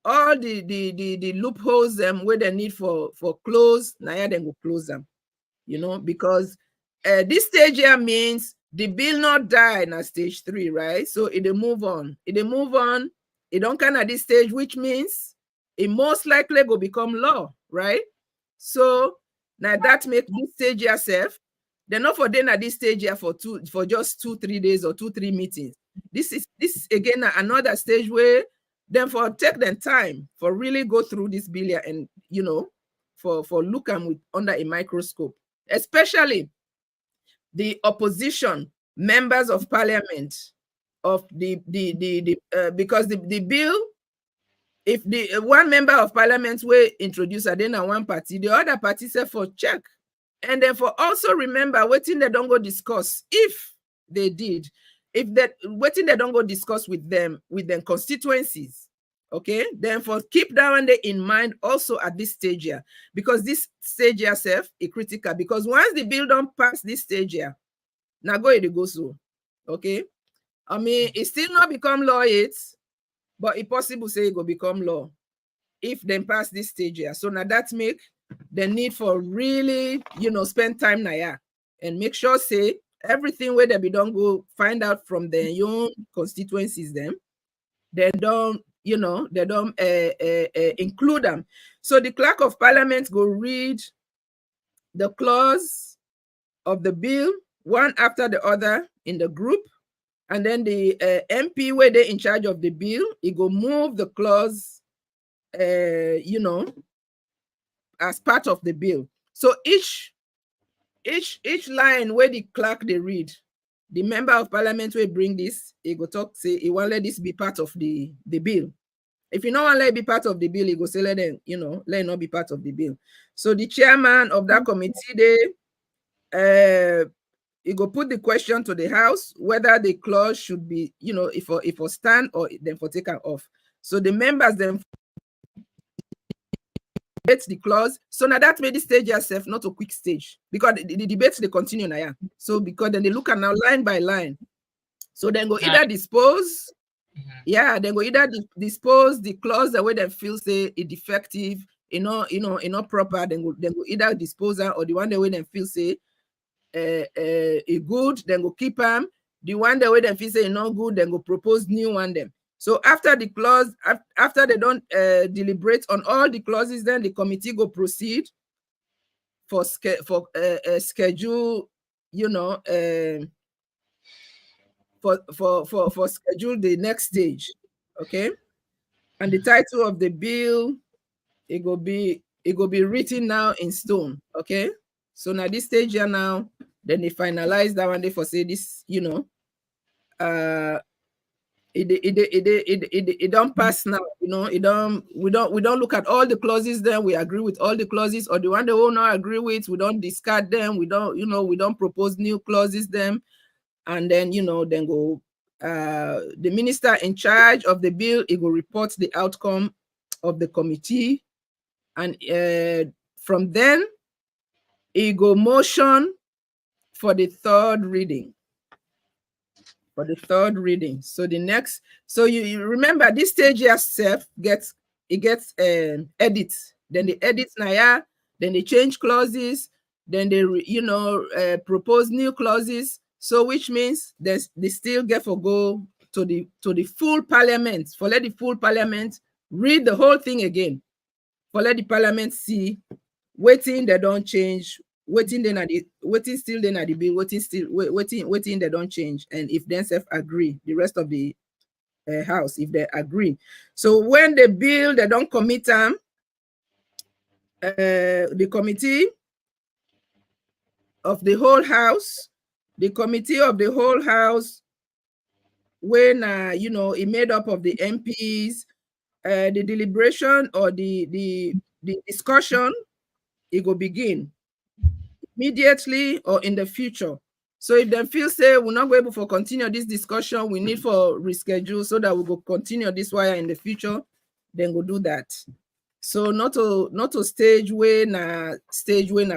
all the loopholes them where they need for close. Now yeah, then go close them. You know, because this stage here means the bill not die in stage 3, right? So it move on. It move on. It don't kind of this stage, which means it most likely go become law, right? So now that make this stage yourself. They're not for then at this stage here for just 2-3 days or 2-3 meetings. This again another stage where then for take them time for really go through this bill here and, you know, for look them with under a microscope, especially the opposition members of parliament of because the bill, if the one member of parliament will introduce a then one party, the other party say for check. And then for also remember waiting they don't go discuss if they did, if that waiting they don't go discuss with them constituencies. Okay, then for keep that one day in mind also at this stage here, because this stage yourself is critical, because once the bill don't pass this stage here, now go it go so. Okay, I mean it still not become law yet, but it possible say it go become law if they pass this stage here. So now that make the need for really, you know, spend time now, yeah, and make sure say everything where they be don't go find out from their own constituencies them, they don't, you know, they don't include them. So the clerk of parliament go read the clause of the bill one after the other in the group, and then the MP where they in charge of the bill, he go move the clause, you know, as part of the bill. So each line where the clerk they read, the member of parliament will bring this, he go talk, say he won't let this be part of the bill. If you don't want let it be part of the bill, he go say let them, you know, let it not be part of the bill. So the chairman of that committee, he go put the question to the house whether the clause should be, you know, if for stand or then for taken off. So the members then debate the clause. So now that made the stage yourself not a quick stage, because the debates they continue now. Yeah. So because then they look at now line by line. So then go either dispose, yeah, then go either dispose the clause the way they feel say it defective, not proper. Then go either dispose or the one the way they feel say a good, then go keep them. The one the way they feel say not good, then go propose new one them. So after the clause, after they don't deliberate on all the clauses, then the committee go proceed for schedule, you know, for schedule the next stage. Okay, and the title of the bill, it go be written now in stone. Okay, so now this stage here now, then they finalize that one day for say this, you know, it don't pass now, you know, we don't look at all the clauses, then we agree with all the clauses, or the one they will not agree with, we don't discard them, we don't propose new clauses them, and then, you know, then go the minister in charge of the bill, it will report the outcome of the committee, and from then it go motion for the third reading. So the next, so you remember this stage yourself gets edits. Then they edit now, then they change clauses, then they propose new clauses. So which means they still get for go to the full parliament, for let the full parliament read the whole thing again, for let the parliament see waiting they don't change, waiting still then at the bill, waiting they don't change, and if themselves agree, the rest of the house, if they agree. So when the bill they don't commit them, the committee of the whole house, when it made up of the MPs, the deliberation or the discussion it will begin immediately or in the future. So if they feel say we're not able to continue this discussion, we need for reschedule so that we will continue this wire in the future, then we'll do that. So not a stage when a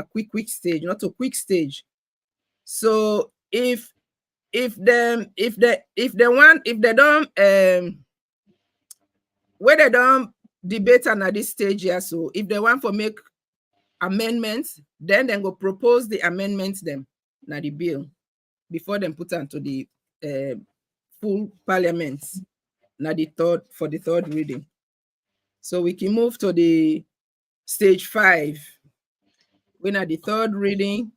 quick stage, not a quick stage. So if they don't where they don't debate on at this stage here, so if they want to make amendments, then they go propose the amendments them na the bill before them put onto the full parliament na the third reading. So we can move to the stage 5. When at the third reading.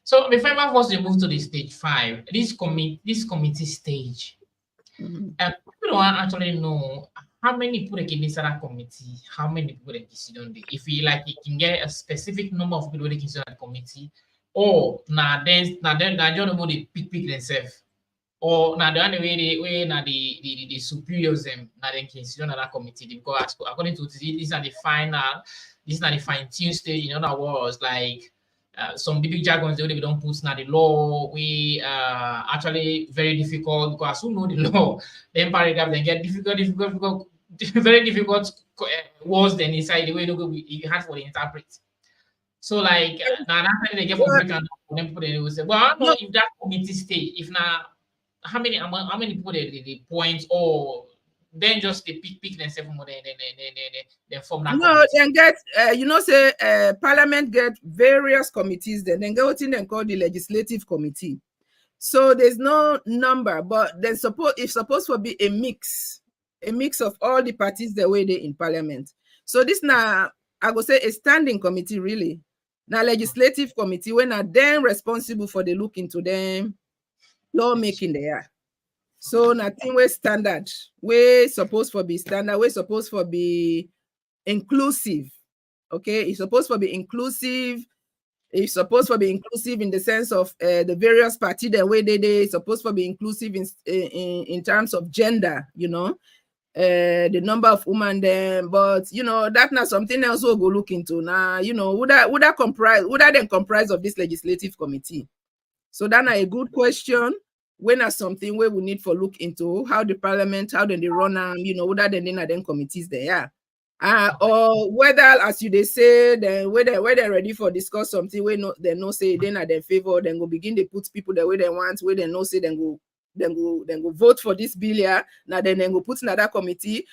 So before I was to move to the stage 5, this committee stage, people don't actually know how many people they can inside that committee, how many people they can sit on it. If you like, you can get a specific number of people they can sit on the committee, or now then just they pick themselves, or now the only way now the superiors them now they can sit on that committee, because according to this are the final, this is not the fine-tune stage. In other words, like some big jargons they don't put now the law. We actually very difficult because who know the law, then paragraph then get difficult, very difficult words then inside the way you have for the interpret. So like now that they get for break and then people they will say, well, I don't know if that committee stage, if now how many people they point, or then just they pick themselves more then form that. No, then get say parliament get various committees, then get what in called the legislative committee. So there's no number, but then it's supposed to be a mix of all the parties the way they in parliament. So this now I go say a standing committee really. Now legislative committee when are then responsible for the look into them lawmaking there. So nothing way standard, way supposed to be standard, way supposed to be inclusive. Okay, it's supposed to be inclusive. It's supposed to be inclusive in the sense of the various parties the way they supposed to be inclusive in terms of gender, the number of women there, but that's not something else we'll go look into now. Would that comprise of this legislative committee? So that's a good question. When are something where we need for look into how the parliament, how then they run whether then committees there are. Or whether, as they say, then whether they're ready for discuss something where they no say then are their favor, then go begin to put people the way they want, where they no say then go vote for this bill here. Now then go put another committee,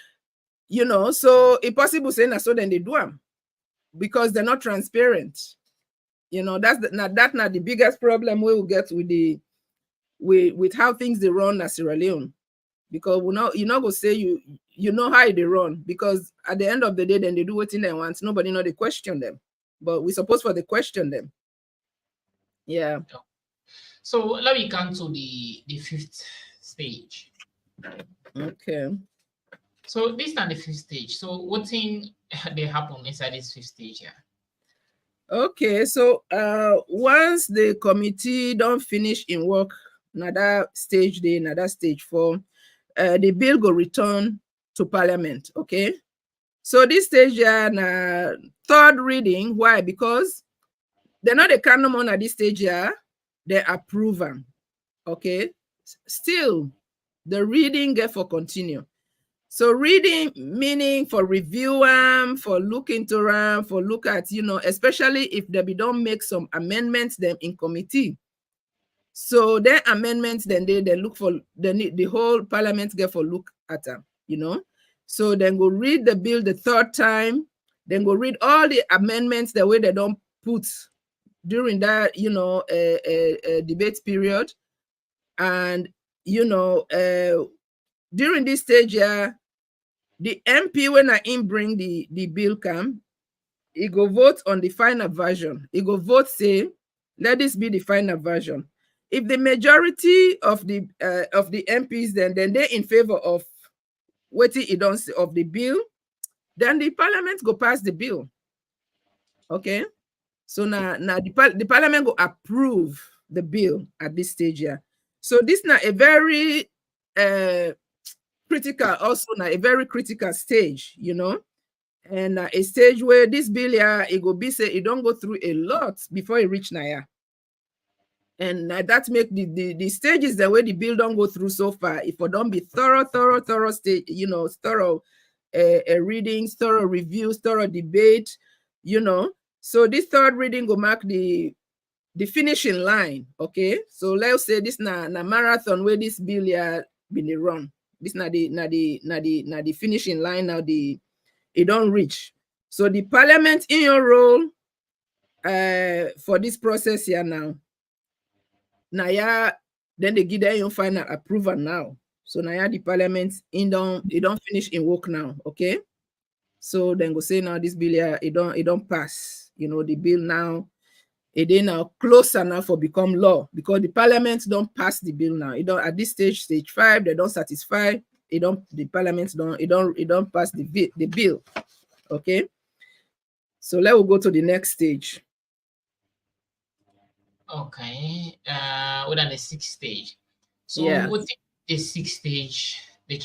so it's possible saying so then they do them because they're not transparent. That's not the biggest problem we will get with how things they run at Sierra Leone, because you're not gonna say you know how they run, because at the end of the day then they do what they want. Nobody know they question them, but we're supposed to question them. Yeah. So let me come to the 5th stage. Okay. So this is not the 5th stage. So what thing they happen inside this 5th stage here? Okay, so once the committee don't finish in work, another stage 4, the bill go return to parliament. Okay, so this stage here na third reading. Why? Because they're not the canon on at this stage here, they approve them. Okay, still the reading get for continue. So reading meaning for review for look into for look at, especially if they don't make some amendments them in committee. So their amendments then they look for the whole parliament get for look at them, So then go read the bill the third time, then go read all the amendments the way they don't put during that debate period, and during this stage here, the MP when I bring the bill come, he go vote on the final version. He go vote say, let this be the final version. If the majority of the MPs then they in favor of what he don't say of the bill, then the parliament go pass the bill. Okay, so now the parliament go approve the bill at this stage here. So this now a very critical, also now a very critical stage, And a stage where this bill here, it go be say it don't go through a lot before it reach Naya. And that make the stages the way the bill don't go through so far. If it don't be thorough stage, thorough readings, thorough reviews, thorough debate, So this third reading will mark the finishing line. Okay, so let's say this na marathon where this bill here been run. This na the finishing line now. It don't reach. So the parliament in your role for this process here now. Now then they give them your final approval now. So now the parliament it don't finish in work now. Okay. So then go say now this bill here it don't pass. The bill now it is now closer now for become law because the parliament don't pass the bill now. It don't at this stage 5 they don't satisfy. The parliament don't pass the bill. Okay. So let's go to the next stage. Okay. We're on the 6th stage. So what's the 6th stage? So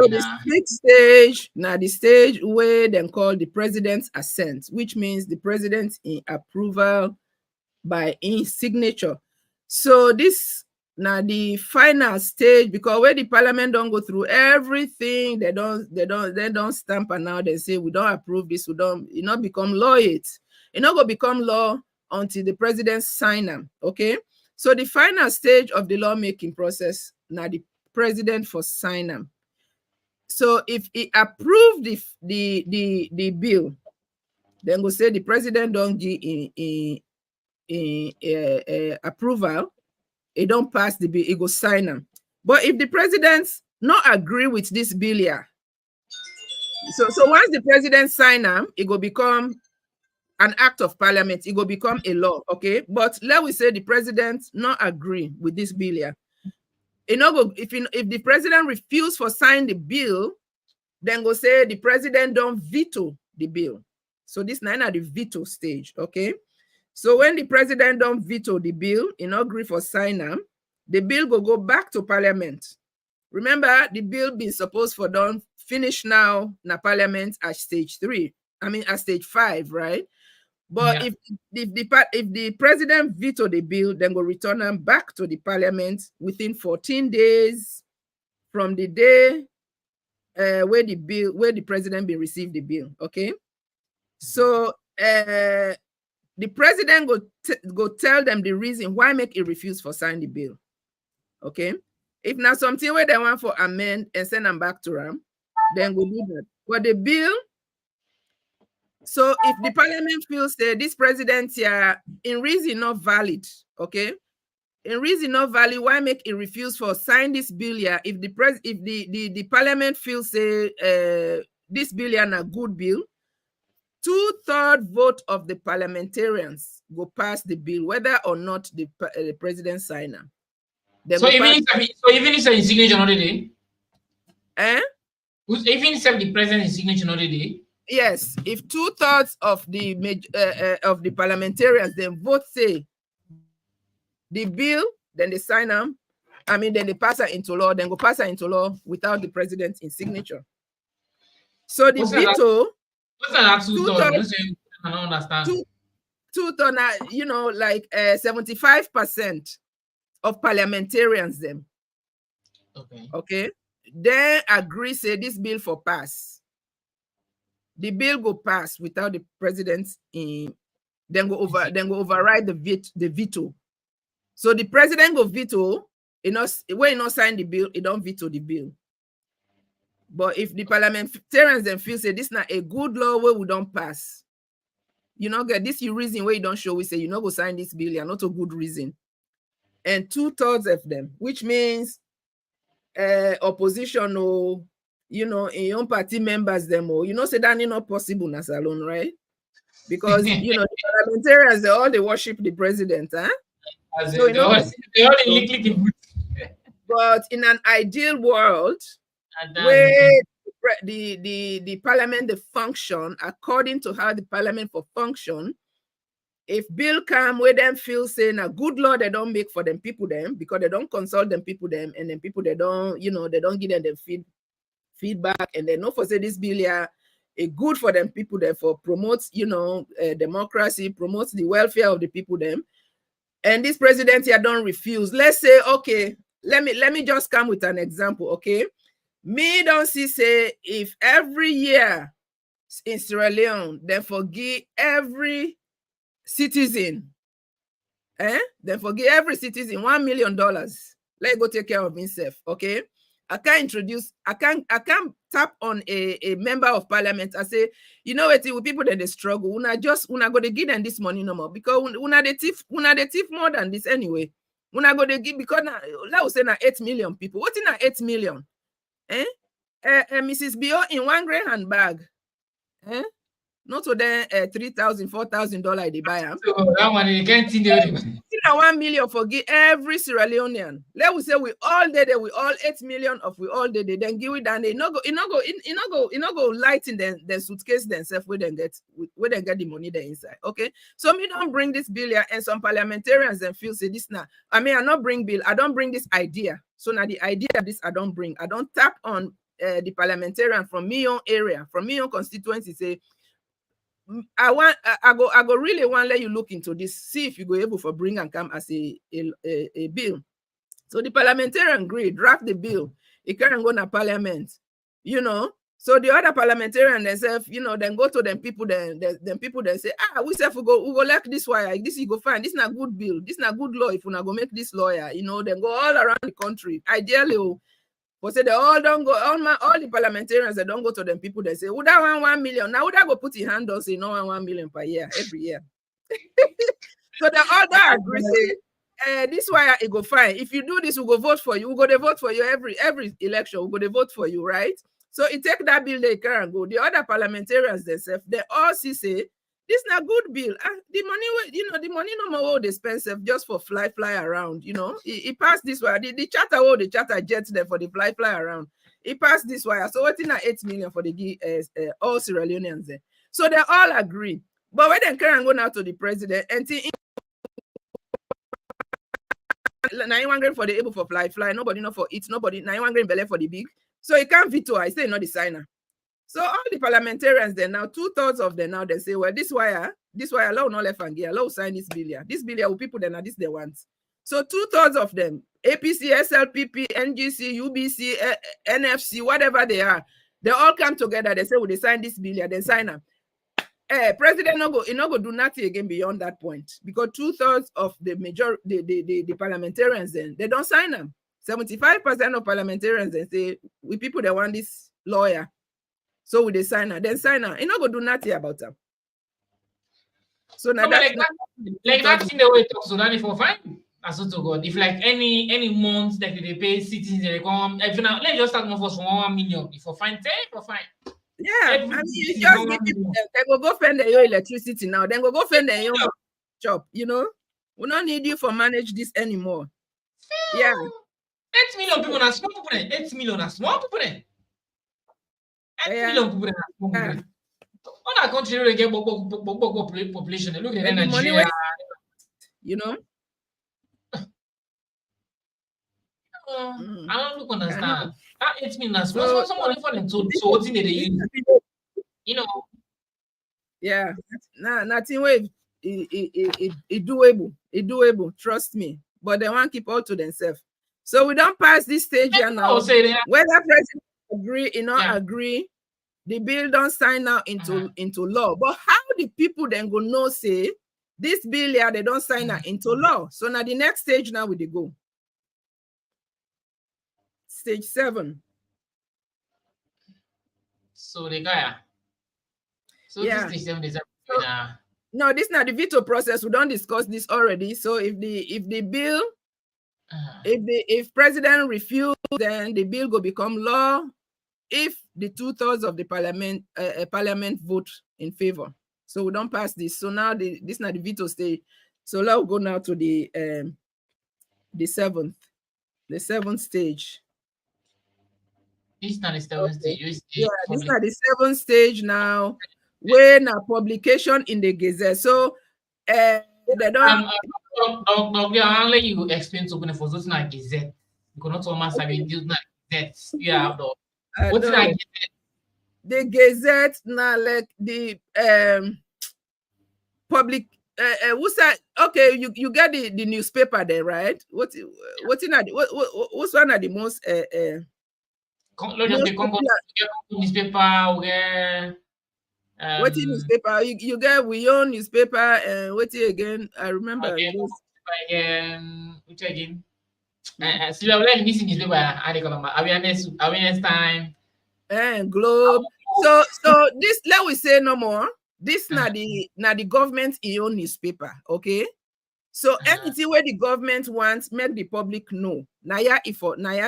the 6th stage, now the stage where they call the president's assent, which means the president's approval by his signature. So this now the final stage, because where the parliament don't go through everything, they don't stamp and now they say we don't approve this, we don't, it not become law yet. It not go become law until the president sign them. Okay. So the final stage of the lawmaking process, now the president for sign them. So if he approve the bill, then go say the president don't give approval, it don't pass the bill, it go sign them. But if the president not agree with this bill here, so once the president sign them, it go become an act of parliament, it will become a law. Okay, but let we say the president not agree with this bill here. If the president refuse for sign the bill, then go say the president don't veto the bill. So this now at the veto stage. Okay, so when the president don't veto the bill, not agree for sign them, the bill go back to parliament. Remember, the bill been supposed for done finish now na parliament at stage 3. I mean at stage 5, right? But if the president veto the bill, then go return them back to the parliament within 14 days from the day where the president be received the bill. Okay, so the president go tell them the reason why make it refuse for sign the bill. Okay, if now something where they want for amend and send them back to them, then go do that. But the bill. So if the parliament feels that this president here in reason not valid, okay, in reason not valid, why make it refuse for sign this bill here? If the parliament feels this bill here a good bill, 2/3 vote of the parliamentarians go pass the bill, whether or not the president sign them. So even if the signature not today, even if the president's signature not today. Yes, if 2/3 of the parliamentarians then vote say the bill, then they sign them. I mean, then they pass it into law. Then go pass it into law without the president's signature. So the veto. What's that 2/3? I don't understand. 2/3, like 75% of parliamentarians them. Okay. Then agree say this bill for pass. The bill go pass without the president's then go override the veto. So the president go veto, when he not sign the bill, he don't veto the bill. But if the parliamentarians then feel say this not a good law where we don't pass, get this reason where you don't show, we say go sign this bill, you're not a good reason. And 2/3 of them, which means opposition or in your own party members them or say that is not possible as alone, right? Because the parliamentarians they worship the president, huh? So but in an ideal world where the parliament they function according to how the parliament for function, if bill come where them feel saying a good law they don't make for them people them because they don't consult them people them and then people they don't they don't give them the feedback and they know for say this bill here good for them people, therefore promotes, democracy, promotes the welfare of the people them. And this president here don't refuse. Let's say, okay, let me just come with an example, okay? Me don't see say if every year in Sierra Leone, then forgive every citizen, then forgive every citizen $1 million. Let go take care of himself, okay? I can't tap on a member of parliament and say, you know what, with people that they struggle, una go to give them this money no more because una the thief more than this anyway. Una go to give because now let us say na 8 million people. What in 8 million? Mrs. Bio in one grand handbag. Not to them $3,000, $4,000 they buy them. So that one you can't see the 1 million forgive every Sierra Leonean. Let we say we all did it, we all 8 million of we all did it, then give it and they no go lighten the suitcase themselves where they get the money there inside. Okay. So me don't bring this bill here, and some parliamentarians then feel say this now. I mean, I not bring bill, I don't bring this idea. So now the idea of this I don't bring. I don't tap on the parliamentarian from me own area, from me own constituency, say I go really want let you look into this, see if you go able for bring and come as a bill. So the parliamentarian agree, draft the bill. It can't go to parliament, So the other parliamentarian themselves, then go to them people, then people then say, we say we go like this wire, this you go find, this not good bill, this not good law. If we not go make this lawyer, then go all around the country. Ideally, but say they all don't go, all the parliamentarians they don't go to them people, they say, would I want 1 million? Now would I go put in hand on say no 1 million per year, every year? So the other agree say, this why it go fine. If you do this, we'll go vote for you. We'll go to vote for you every election. We'll go to vote for you, right? So it take that bill they can go. The other parliamentarians themselves, they all see say, this not good bill. The money, the money no more they spend just for fly around. It passed this way. The charter jets there for the fly around. It passed this way. So what in 8 million for the all Sierra Leoneans there. So they all agree. But when they can go now to the president and now you want for the able for fly. Nobody know for it. Nobody now you want belly for the big. So he can't veto. I say not the signer. So all the parliamentarians then now 2/3 of them now they say, well, this wire allow no left and gear, allow sign this bill here. This bill here will people then are this they want. So 2/3 of them, APC, SLPP, NGC, UBC, NFC, whatever they are, they all come together. They say, well, they sign this bill here, then sign them. President no go do nothing again beyond that point because 2/3 of the the parliamentarians then they don't sign them. 75% of parliamentarians then say, we people that want this lawyer. So with the signer, then signer, you not go do nothing about them. So now like that thing the way talks to that for fine. That's what to God. If like any month that they pay citizens, they come. If now let's just start first for 1 million. If for fine, for fine. Yeah, I mean you just give people they go fend your electricity now. Then go fend their own shop. We don't need you for manage this anymore. Yeah. 8 million people are small people. 8 million are small people. 8 million people. On our country, they get population. Look at Nigeria. I don't understand. That 8 million is small. Someone for them. So what's in the use? Yeah. Nothing way. It doable. Trust me. But they want to keep all to themselves. So we don't pass this stage now. Whether president agree or not agree, the bill don't sign now into law. But how the people then go know say this bill here they don't sign now into law? So now the next stage now we go. Stage 7. So the guy. So yeah. This stage 7 is no, this is not the veto process. We don't discuss this already. So if the bill if president refuse, then the bill will become law if the 2/3 of the parliament vote in favor. So we don't pass this. So now this is not the veto stage. So let's go now to the 7th stage. This is not the 7th stage. Yeah, this is not the 7th stage now. When a publication in the Gazette. So they don't. I'll let you explain something for those like Gazette. You cannot almost have it. Gazette. Yeah, what's that Gazette? the Gazette now like the public what's that? Okay, you get the newspaper there, right? What's one of the most newspaper where what newspaper you get we own newspaper and what again? I remember which again? Still missing newspaper awareness time and Globe. So this let we say no more. This not the government own newspaper, okay? So anything where the government wants, make the public know. Naya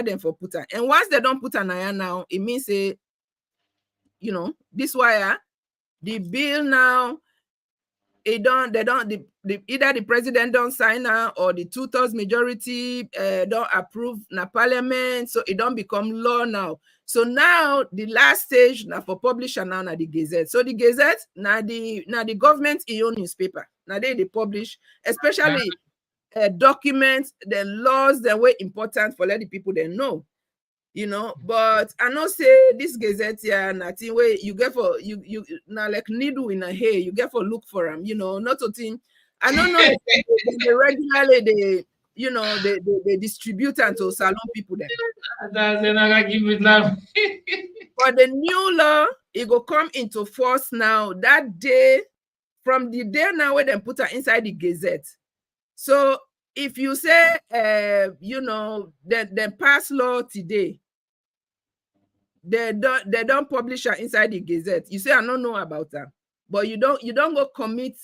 them for put her. And once they don't put a Naya now, it means say, this wire, the bill now, either the president don't sign her or the 2/3 majority don't approve na parliament, so it don't become law now. So now the last stage now for publisher now na the Gazette. So the Gazette now the government own newspaper. Now they publish, especially documents, the laws that were important for let the people they know. But I know say this Gazette here, nothing where you get for you now like needle in a hay, you get for look for them, not a thing. I don't know they regularly they distribute and to salon people there. That's not give it love. But the new law, it will come into force now that day, from the day now where they put her inside the Gazette. So if you say they pass law today, they don't publish her inside the Gazette. You say I don't know about that, but you don't go commit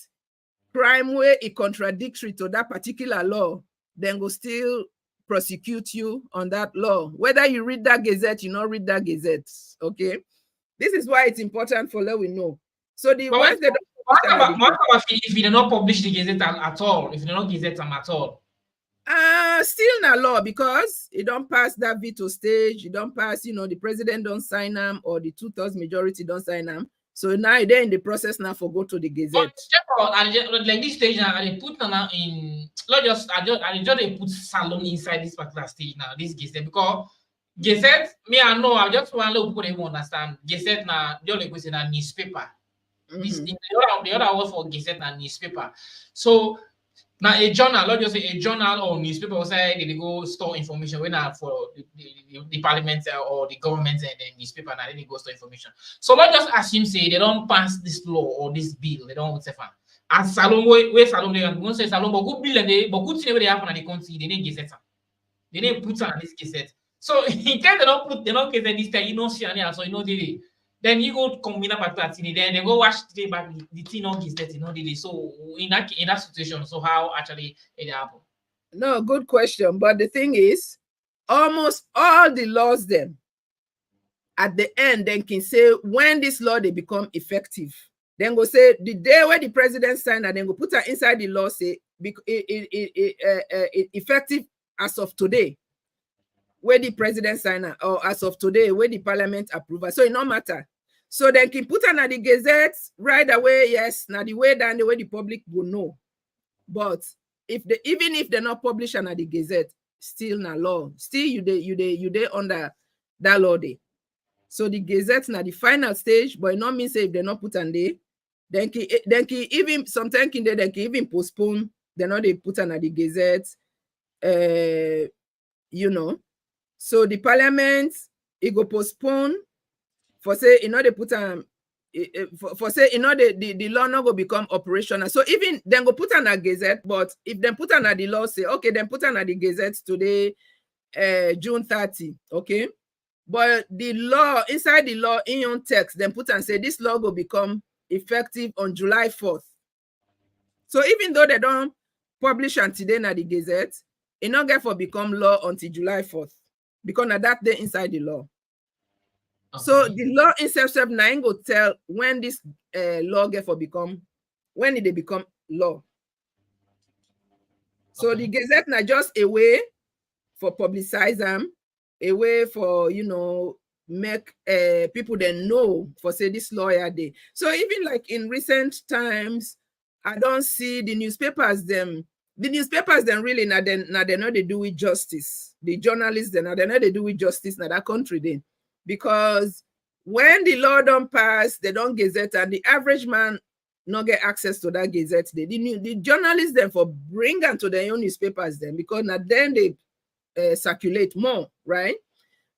crime where it contradictory to that particular law, then go still prosecute you on that law. Whether you read that Gazette, you not read that Gazette. Okay, this is why it's important for let we know. So the ones they don't. What about if you do not publish the Gazette at all? If you do not Gazette them at all? Still not law because it don't pass that veto stage. It don't pass, the president don't sign them or the 2/3 majority don't sign them. So now they're in the process now for go to the Gazette. But like this stage now, they put now in not just I just they put salon inside this particular stage now, this Gazette, because Gazette, I know I just want to people even understand Gazette now, the only question a newspaper. This the other word for Gazette and newspaper. So now a journal, not just a journal or newspaper, or say they go store information when for the parliament or the government and the newspaper, and then they go store information. So not just assume say they don't pass this law or this bill, they don't say as salon where salon they don't say salon, but good bill and but good thing where they happen in the country, they need Gazette. They need put on this Gazette. So in case they don't Gazette this time, see any, so then you go combine up at then they go watch the back the thing on Gazette, So in that situation, so how actually it happened? No, good question. But the thing is, almost all the laws then at the end then can say when this law they become effective. Then go say the day where the president signed and then go put her inside the law, say effective as of today. Where the president signed her, or as of today, where the parliament approval. So it no matter. So then can put her in the Gazette right away. Yes, now the way down the way the public will know. But even if they're not published under the Gazette, still not law. Still you they under that law day. So the Gazette now the final stage, but it not mean say if they're not put on there, then can even sometimes they can even postpone. They're not they put under the Gazette. So the parliament it go postpone for say they put for say the law not go become operational. So even then go put on a Gazette, but if they put on the law say okay, then put on the Gazette today, June 30, okay. But the law inside the law in your text, then put and say this law will become effective on July 4th. So even though they don't publish until then at the Gazette, it not get for become law until July 4th. Because now that day inside the law. Okay. So the law itself now go tell when this law get for become, when it they become law. So the Gazette now just a way for publicize them, a way for make people then know for say this lawyer day. So even like in recent times, I don't see the newspapers them really now they know they do with justice. The journalists then they know they do with justice now that country then. Because when the law don't pass, they don't gazette, and the average man not get access to that gazette. The journalists then for bring them to their own newspapers then, because now then they circulate more, right?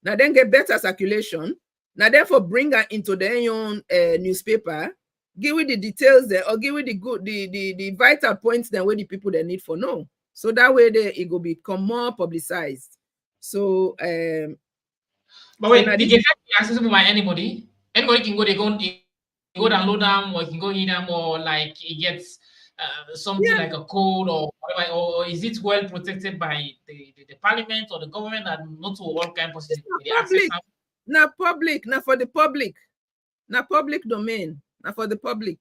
Now then get better circulation. Now therefore bring her into their own newspaper, give it the details there, or give it the vital points then where the people they need for know. So that way it will become more publicized. So but wait, the gazette is accessible by anybody. Anybody can go, they go download them, or you can go read them, or like it gets something like a code or whatever, or is it well protected by the parliament or the government and not to all kind of public, not public, not for the public, not public domain, not for the public.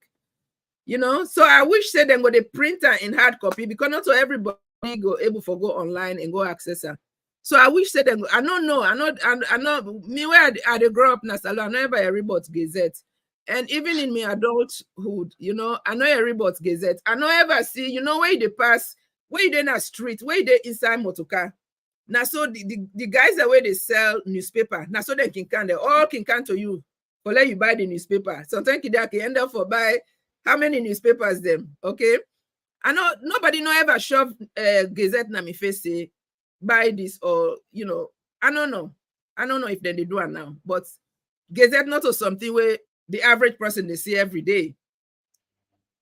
You know, so I wish say them go the printer in hard copy, because not so everybody go able to go online and go access her. So I wish say them. I don't know. I know. Me where I grow up, Nasalo, I never a Report Gazette. And even in my adulthood, you know, I know a Report Gazette. I know ever see, you know, where they pass, where they in a street, where they inside motorcar. Now, so the guys that where they sell newspaper, now so they all can come to you for let you buy the newspaper. Sometimes they can end up for buy how many newspapers them, okay? I know nobody no ever shove Gazette na me face say buy this, or you know, I don't know if they do it now, but Gazette not or something where the average person they see every day,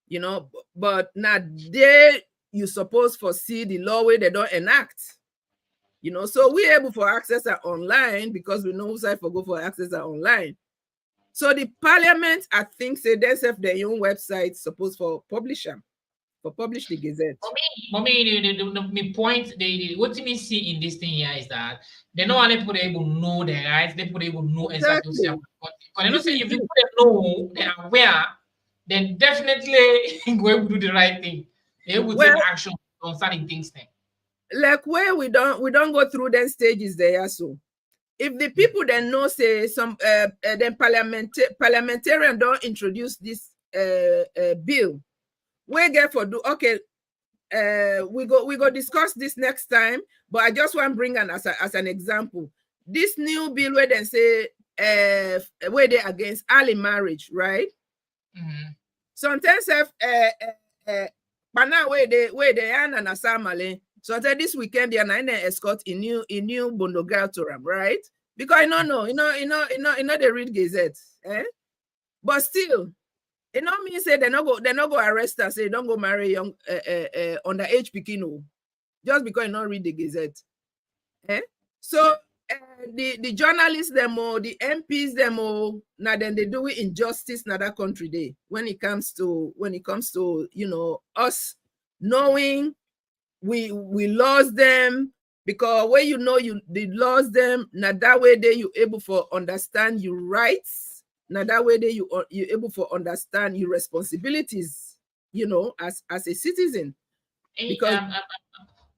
you know, but now they you suppose foresee the law where they don't enact, you know, so we able for access it online because we know who's I for go for access it online. So the parliament, I think, say they have their own website supposed for publish the Gazette. For me, the point, what you see in this thing here is that they not only people able to know their rights, they people able to know exactly what's happening. Because you know, say if you know, they are aware, then definitely go able to do the right thing. They able to take action on certain things. Then. Like where we don't go through them stages there, so. If the people then know, say some then parliamentarian don't introduce this bill, we get for do okay. We go discuss this next time. But I just want to bring an as an example. This new bill where they say where they against early marriage, right? Mm-hmm. Sometimes have where they are and asamale. So this weekend they are not escort in new Bondo girl to them, right? Because I don't know, you know they read Gazette, eh? But still, it not mean say they not go arrest her, say don't go marry young underage pikino, just because you not read the Gazette, eh? So the journalists them or the MPs them or now then they do it injustice in that country day when it comes to you know us knowing. We lost them because when you know they lost them, now that way they you able for understand your rights. Now that way they you able for understand your responsibilities, you know, as a citizen. Because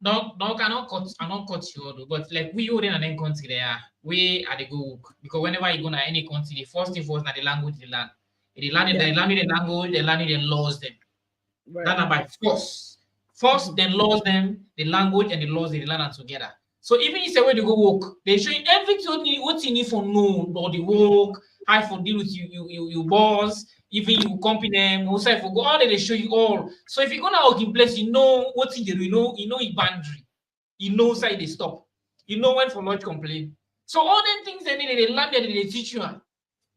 no, cannot cut you, but like we already in any country there, we are the go work. Because whenever you go to any country, the first thing first, now the language they learn. They learn the language, they learn the laws them. right. That are by force. First, then laws them, the language and the laws they learn together. So even if it's a way to go work, they show you everything what you need for know or the work, how for deal with you boss, even you company, also for go all they show you all. So if you're gonna work in place, you know what you do, you know your boundary, you know side they stop, you know when for much complain. So all them things they need, they learn that they teach you.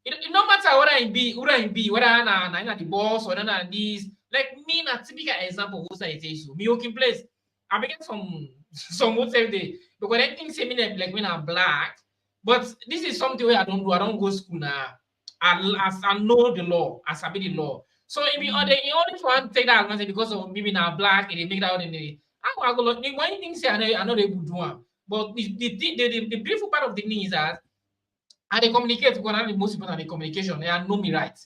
It no matter what I be, whether I'm the boss or not this. Like me, a typical example of what issue. Me working place, I begin some what say they because I think say me like when I'm black, but this is something where I don't do. I don't go school now. As I know the law, as I be the law. So if you only want to take that advantage because of maybe now black, and they make that out in the I go look. One thing say I know they would do one, but the beautiful part of the thing is that I they communicate because the most important the communication. They know me right.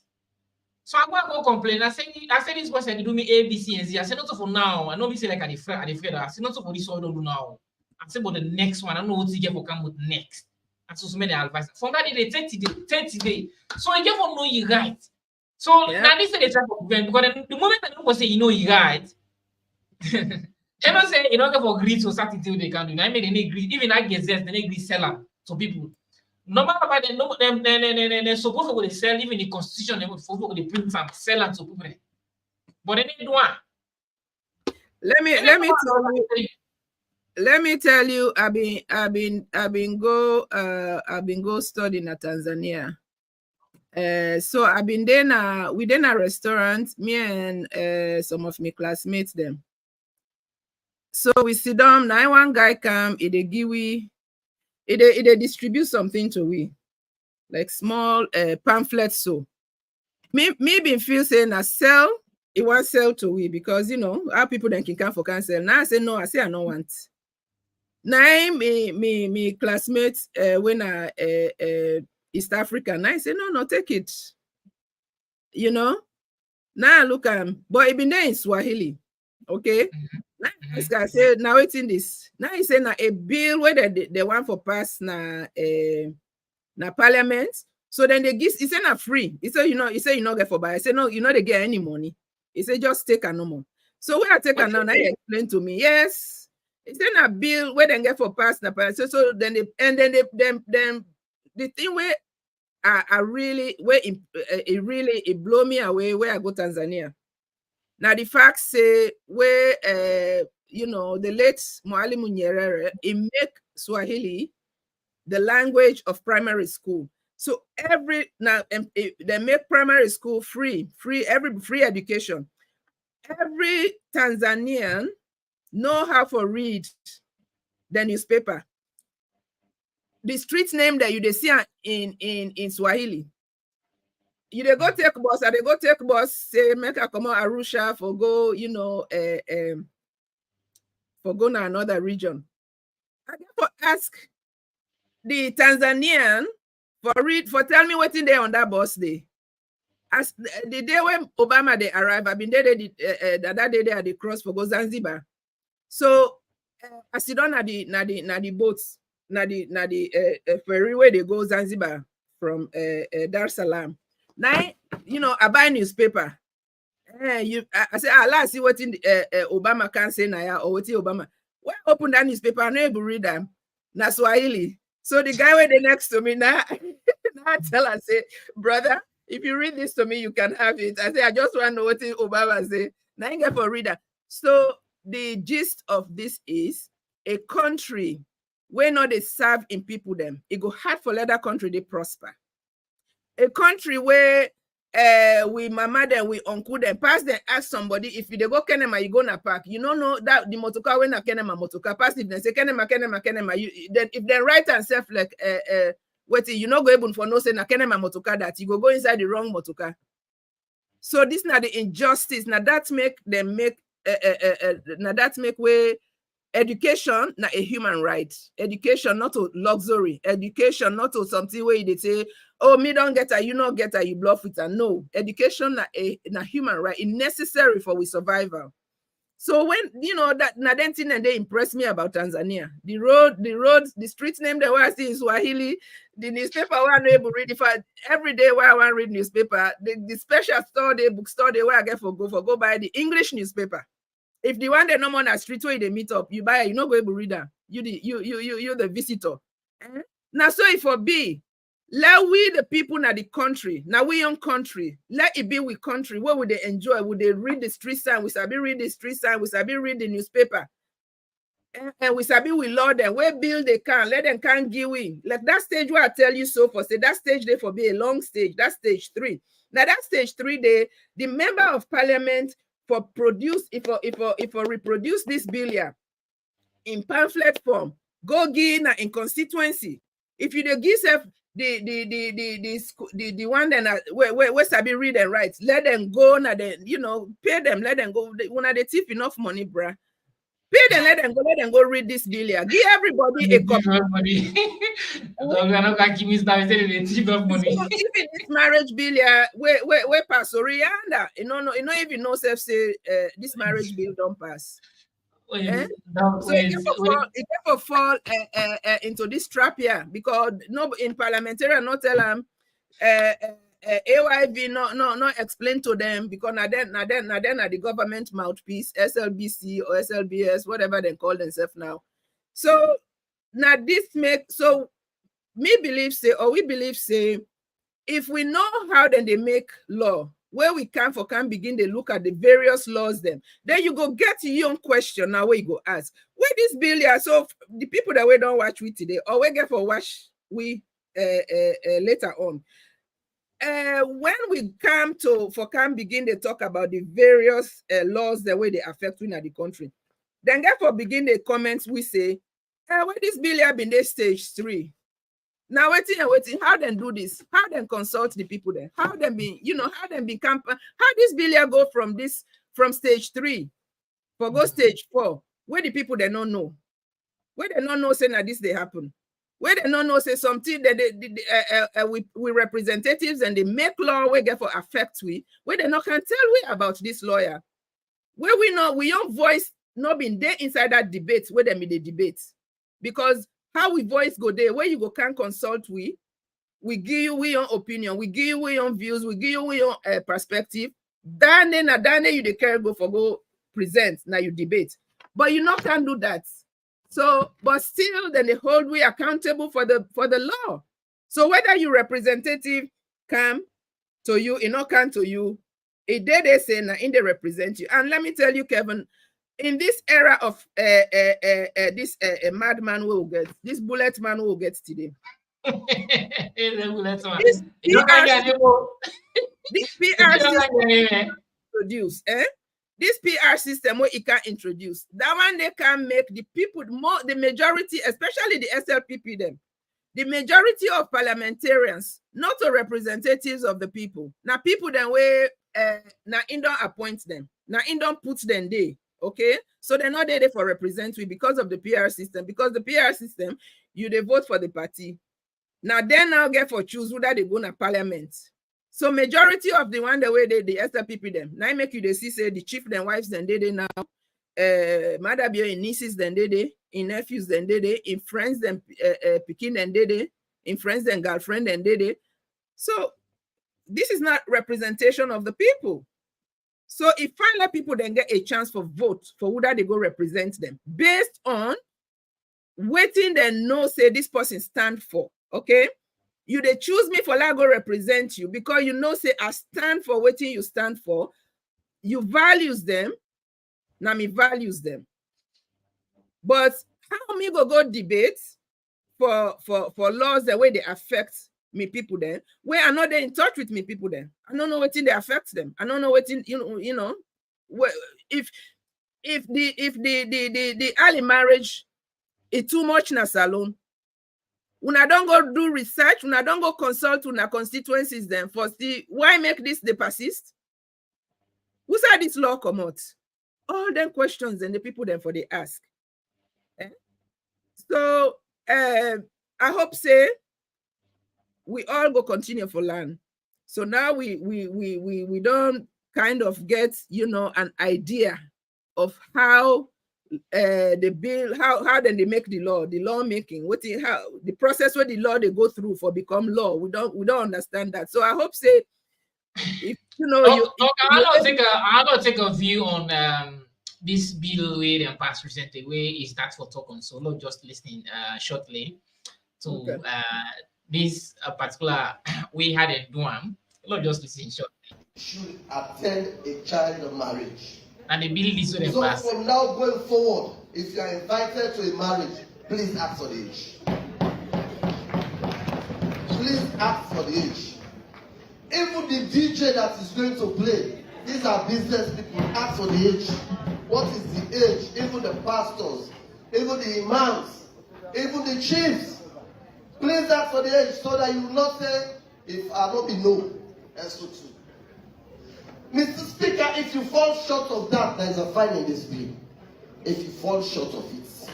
So I go complain. I say this person they do me A, B, C, and Z. I say not for now. I know we say like I afraid. I say not for this one don't do now. I say but the next one. I don't know what to get for come with next. And so many advice. From that they 30 days. So I get for know you right. So now this is the type of event because the moment I don't say you know you right, they don't say you don't get for greed to certain things they can do. I mean they need greed. Even I get this, they need greed seller to people. No matter about them, no, them supposed to sell even the constitution. They would supposed to print and sell and to people. But they didn't do one. Let me tell you, I've been go studying at Tanzania. So I've been there now within a restaurant, me and some of my classmates them. So we sit down, now one guy come, it give we, it distribute something to we, like small pamphlets. So me been feel saying I sell, it won't sell to we because you know our people then can come for cancel. Now I say no, I say I don't want. Now me classmates when I East Africa, now I say no, take it. You know, now look but it been there in Swahili, okay. Now this guy say now it's in this. Now he say now a bill where they want for pass na parliament. So then they give, he say not free. He say you not get for buy. I say no, you know they get any money. He say just take a no more. So when I take a now, he explain to me, yes. He say a bill where they get for pass na parliament. So then the thing where I really where it blow me away where I go Tanzania. Now the facts say where you know the late Mwalimu Nyerere, it make Swahili the language of primary school. So they make primary school free education. Every Tanzanian know how to read the newspaper. The street name that you see in Swahili. You they go take bus, and they go take bus, say make a come on Arusha for go, you know, for go to another region. I therefore ask the Tanzanian for tell me what's in there on that bus day. As the day when Obama they arrive, I've been there that day they at the cross for go Zanzibar. So I sit down at the boats, na the ferry where they go Zanzibar from Dar es Salaam. Now, you know, I buy newspaper. I say, let's see what in Obama can say now or what Obama. When I open that newspaper, I never read them. Na Swahili. So the guy went next to me now, I tell I say, brother, if you read this to me, you can have it. I say, I just want to know what Obama say. Now you get for reader. So the gist of this is a country where not they serve in people them. It go hard for other country they prosper. A country where we mama them, we uncle them, pass them, ask somebody if you they go Kenema, you go na park. You don't know that the motoka when na Kenema motoka pass if they say Kenema. Then if they write and self like wait, you not go able for no say na Kenema motoka that you go inside the wrong motoka. So this na the injustice. Now that make them make now that make way. Education, not a human right. Education, not a luxury. Education, not to something where they say, oh, me don't get her, you not get her, you bluff with her. No. Education, not a human right. It's necessary for we survival. So when, you know, that then thing and they impressed me about Tanzania. The roads, the street name that I see in Swahili, the newspaper where I'm able to read. If every day where I want to read newspaper, the special store, the bookstore, where I get for go buy the English newspaper. If the one that no more on the street where they meet up, you buy it, you not go able to read that. You're the visitor. Now, so if for be, let we the people in the country, now we young country, let it be with country. What would they enjoy? Would they read the street sign? We sabi read the street sign, we sabi read the newspaper. And we sabi we law them. Where build they can, let them can give in. Like that stage where I tell you so for say that stage they for be a long stage. That's stage 3. Now that stage 3 the member of parliament for produce if reproduce this bill here in pamphlet form, go give in constituency. If you give the one that where sabi read and write, let them go now. Then you know pay them, let them go. When they tip enough money, bruh, pay them, let them go read this bill here. Give everybody a copy. Even this marriage bill here, where pass Orianda, you know even no self say this marriage bill don't pass. So it can fall into this trap here because no in parliamentarian not tell them AYV no explain to them because now then the government mouthpiece SLBC or SLBS whatever they call themselves now. So now this make so me believe say, or we believe say, if we know how then they make law, where we can begin to look at the various laws then you go get your own question now where you go ask. Where this bill here? So the people that we don't watch we today, or we get for watch we later on. When we come begin to talk about the various laws, the way they affect in the country, then get for begin the comments we say, where this bill have been there stage 3. Now waiting, how them do this? How them consult the people there? How them be, how them become, how this bill go from stage 3 for go stage 4, where the people they don't know, where they don't know say that this they happen, where they don't know say something that we representatives and they make law we get for affect we, where they not can tell we about this lawyer, where we know we own voice not been there inside that debate where them be the debate, because how we voice go there, where you go can consult we give you we own opinion, we give you we own views, we give you we own perspective. Then you the care go for go present, now you debate. But you not can do that. So, but still then they hold we accountable for the law. So whether you representative come to you, it not come to you, it they say now in they represent you. And let me tell you, Kevin, in this era of this madman will get, this bullet man will get today. This PR system introduce, this PR system where it can introduce, that one they can make the people more, the majority, especially the SLPP them, the majority of parliamentarians, not the representatives of the people. Now people then way now in don't appoint them, now in don't put them there. Okay, so they're not there for representative because of the PR system. Because the PR system, you they vote for the party. Now then now get for choose whether they go to parliament. So majority of the one the way they the SLPP them now make you they see say the chief then wives then they now, mother be in nieces then they in nephews then they in friends then picking then they in friends then girlfriend then they. So this is not representation of the people. So if finally people then get a chance for vote for whether they go represent them based on waiting then know say this person stand for, okay? You they choose me for I go represent you because you know say I stand for waiting you stand for, you values them, now me values them. But how me go debate for laws the way they affect me people then, where I know they in touch with me people then. I don't know what thing they affect them. I don't know what thing, you know, if the early marriage is too much in a salon, when I don't go do research, when I don't go consult with our constituencies then for see why make this they persist? Who said this law come out? All them questions and the people then for they ask. So I hope say we all go continue for land. So now we don't kind of get, you know, an idea of how the bill, how then they make the law making, how the process where the law they go through for become law. We don't understand that. So I hope say if you know I'm gonna take a view on this bill way they passed recently, where is that for talk on solo, just listening shortly to okay. This particular we had a duam, not just listening shortly. Should attend a child marriage. And the bill is so passed. From now going forward, if you are invited to a marriage, please ask for the age. Please ask for the age. Even the DJ that is going to play, these are business people, ask for the age. What is the age? Even the pastors, even the imams, even the chiefs. Please ask for the age so that you will not say, if I don't be no, and so too. Mr. Speaker, if you fall short of that, there is a fine in this bill. If you fall short of it,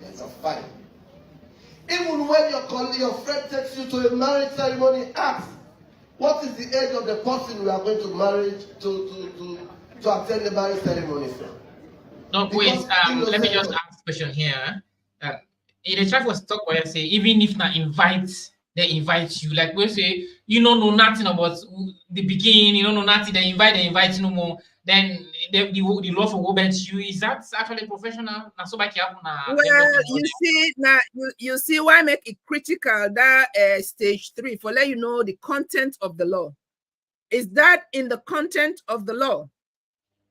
there is a fine. Even when your friend takes you to a marriage ceremony, ask, what is the age of the person we are going to marry to attend the marriage ceremony from? No, wait, let me just ask a question here. In the chat was talk where I say, even if not they invite you. Like we say, you don't know nothing about the beginning, you don't know nothing, they invite you no more. Then the law for women you is that actually professional? Na so by well, you see now, you see why make it critical that stage 3 for let you know the content of the law. Is that in the content of the law?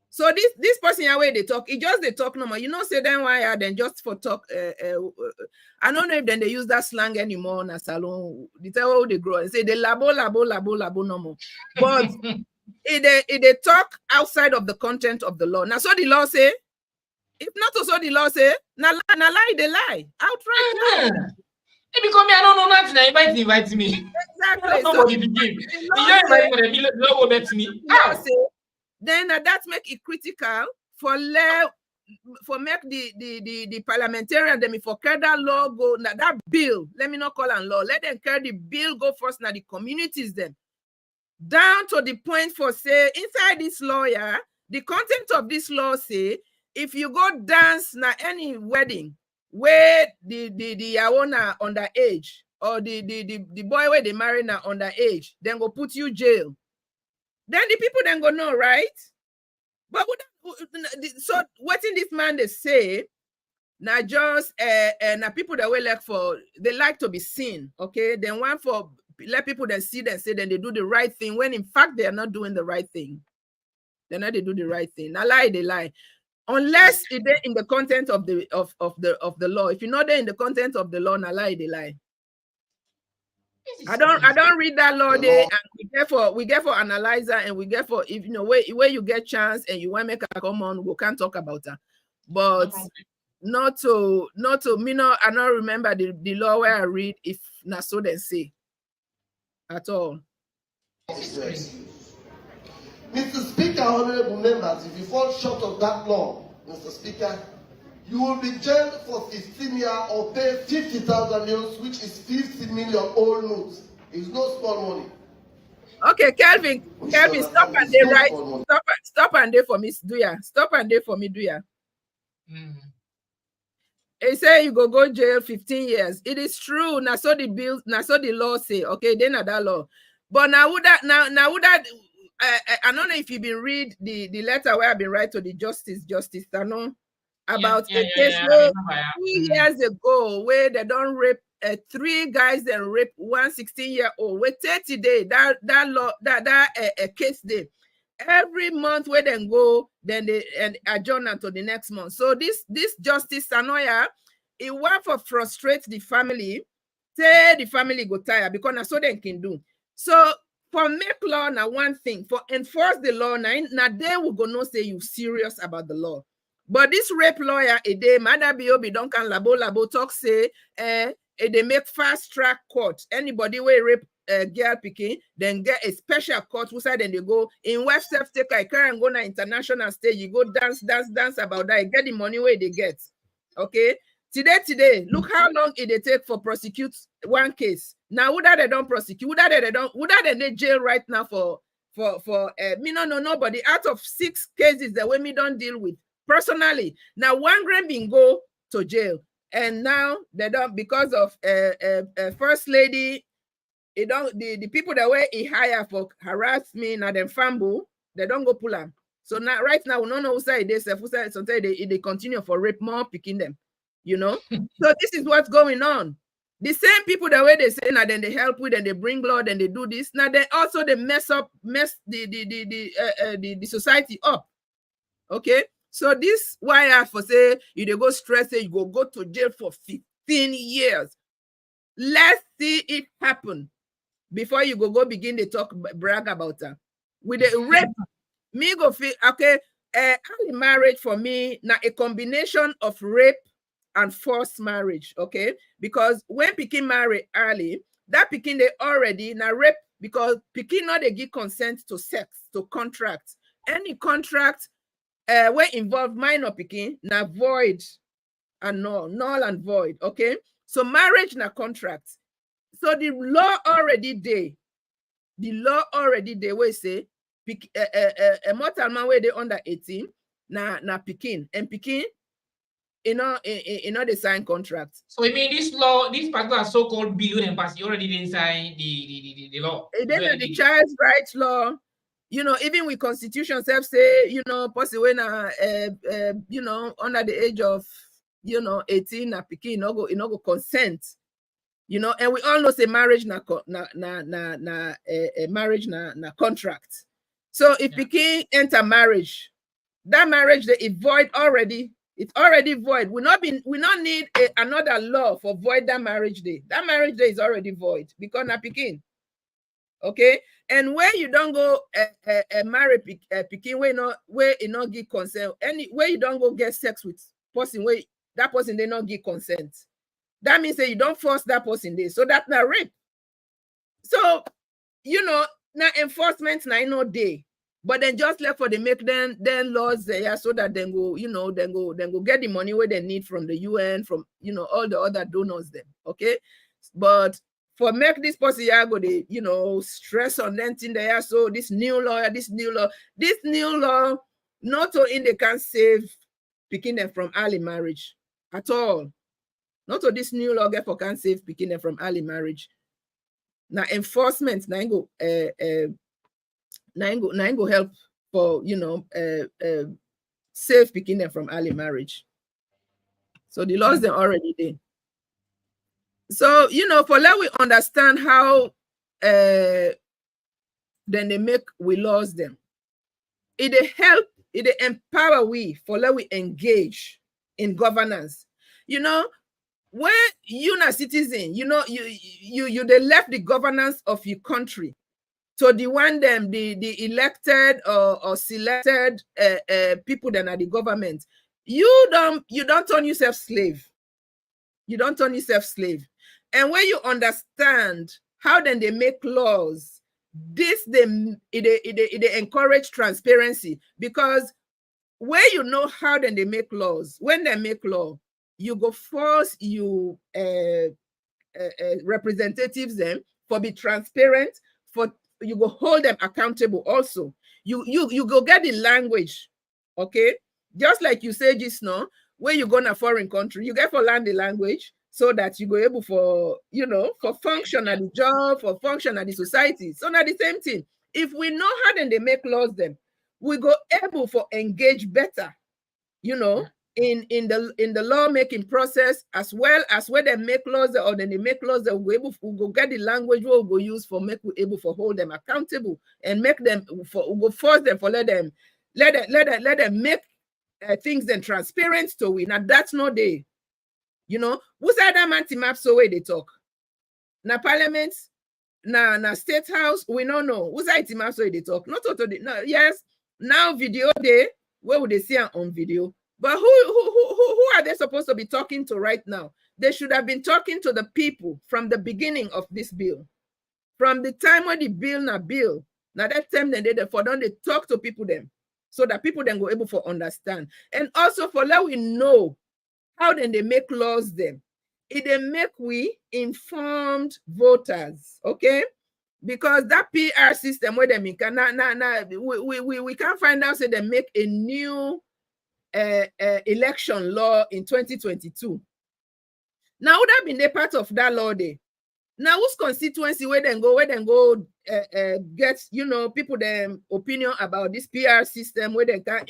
So this person away they talk, it just they talk no more. You know, say then why then just for talk. I don't know if then they use that slang anymore in a salon. They tell how they grow and say they labo no more. But if they talk outside of the content of the law. Now so the law say, if not also the law say, now lie they lie outright. Lie. Because me, I don't know nothing. Invite me. Exactly. Then that make it critical for make the parliamentarian them for carry that law go now that bill. Let me not call it law. Let them carry the bill go first now the communities them down to the point for say inside this lawyer the content of this law say if you go dance na any wedding where the owner underage or the boy where they marry na underage, then go put you jail. Then the people then go no, right? But so what in this man they say now just now people that will like for they like to be seen, okay? Then one for let people then see them say then they do the right thing when in fact they are not doing the right thing. They're not they do the right thing. Now lie they lie. Unless it's in the content of the law. If you're not there in the content of the law, now lie they lie. I don't read that law there, and we get for analyzer and we get for if you know where you get chance and you want to make a come on, we can talk about that. But not to me no, I don't remember the law where I read if not so they say at all. Mr. Speaker, honorable members, if you fall short of that law, Mr. Speaker, you will be jailed for 15 years or pay 50,000 euros, which is 50 million old notes. It's no small money. Okay, Kelvin, stop and they right. Stop and they for me, do ya? Stop and they for me, do ya? They say you go jail 15 years. It is true. Now so the bill, now so the law say, okay, then that law. But now would that I don't know if you've been read the letter where I've been writing to the justice, I know about a case 2 years ago where they don't rape 3 guys that rape 1 16-year-old with 30 days. That case day. Every month where they go, then they adjourn until the next month. So this Justice Sanoya, it want for frustrate the family, say the family go tired because that's what they can do. So for make law now one thing, for enforce the law now they will go no say you serious about the law. But this rape lawyer, they Mada Biobi don't can labo talk say they make fast track court. Anybody will rape girl picking, then get a special court who side then they go in West take I can go na international stage, you go dance about that, get the money where they get. Okay. Today, look how long it take for prosecute one case. Now, would that they don't prosecute? Would that they jail right now for me no nobody out of 6 cases that way me don't deal with personally. Now one grand been go to jail, and now they don't because of first lady. It don't the people that were he hire for harass me now them fumble they don't go pull them. So now right now we don't know who side they say who side sometimes they continue for rape more picking them. You know, so this is what's going on. The same people that way they say now then they help with and they bring blood and they do this. Now they also they mess the society up. Okay, so this why I for say you they go stress it, you go to jail for 15 years. Let's see it happen before you go begin to talk brag about that. With the rape, me go feel okay. Early marriage for me now a combination of rape and forced marriage, okay? Because when Pekin marry early, that Pekin they already now rape because Pekin not they give consent to sex, to contract. Any contract where involve minor Pekin now void and null and void, okay? So marriage na contract. So the law already there. The law already there where say a mortal man where they under 18 na Pekin and Pekin. You know, they sign contracts. So I mean, this law, this particular so-called bill and pass, you already didn't sign the law. Then the child's rights law, You know, even with constitution self say, you know, person when you know, under the age of, you know, 18 na pikin no go consent. You know, and we all know say marriage na marriage na contract. So if pikin enter marriage, that marriage they void already. It's already void. We not need another law for void that marriage day. That marriage day is already void because na pikin. Okay, and where you don't go marry pikin where you not give consent, any where you don't go get sex with person where that person they not give consent, that means that you don't force that person there, so that's not rape. So you know now enforcement now no day, but then just left for they make them laws there so that then go, you know, then go get the money where they need from the UN, from, you know, all the other donors them. Okay, but for make this person go they, you know, stress on them thing there. So this new law, not only they can save picking them from early marriage at all. Not all this new law for can save picking them from early marriage. Now enforcement now go help for, you know, save picking them from early marriage. So the laws they already did. So, you know, for let we understand how then they make we laws them. It help, it empower we for let we engage in governance. You know, when you're a citizen, you know, you they left the governance of your country to the one them the elected or selected people that are the government. You don't turn yourself slave. You don't turn yourself slave. And when you understand how then they make laws, this they encourage transparency, because when you know how then they make laws, when they make law, you go force you representatives them for be transparent, for you go hold them accountable also. You go get the language, okay? Just like you say just now, when you go in a foreign country, you get for learn the language so that you go able for, you know, for function at the job, for function at the society. So now the same thing. If we know how then they make laws then, we go able for engage better, you know, in the lawmaking process, as well as when they make laws or then they make laws that we go get the language we'll go use for make we able for hold them accountable and make them for go force them for let them make things then transparent to we. Now that's no day. You know, who's that man team up so way they talk? Na parliament, na state house, we don't know. Who's that team up so way they talk? Not totally. No, yes, now video day, where would they see on video? But who are they supposed to be talking to right now? They should have been talking to the people from the beginning of this bill. From the time when the bill now that time then they talk to people them, so that people then go able to understand. And also for let we know how then they make laws them. It they make we informed voters, okay? Because that PR system where they make we can't find out say they make a new election law in 2022. Now would have been a part of that law day. Now whose constituency where then go get, you know, people them opinion about this PR system where they can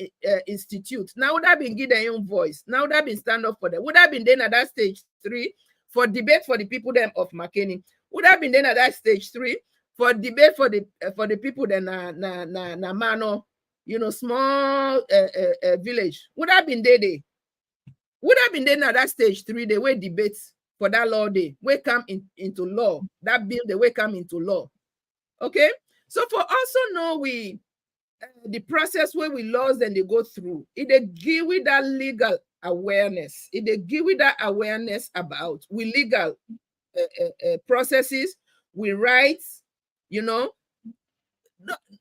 institute. Now would have been give their own voice. Now would have been stand up for them. Would have been then at that stage 3 for debate for the people them of McKinney. Would have been then at that stage 3 for debate for the people then na Mano, you know, small village. Would have been there. Would have been then at that stage 3 they were debates for that law day, we come into law. That bill, they will come into law. Okay? So for also know we the process where we laws then they go through, it give with that legal awareness. It give with that awareness about we legal processes, we rights, you know.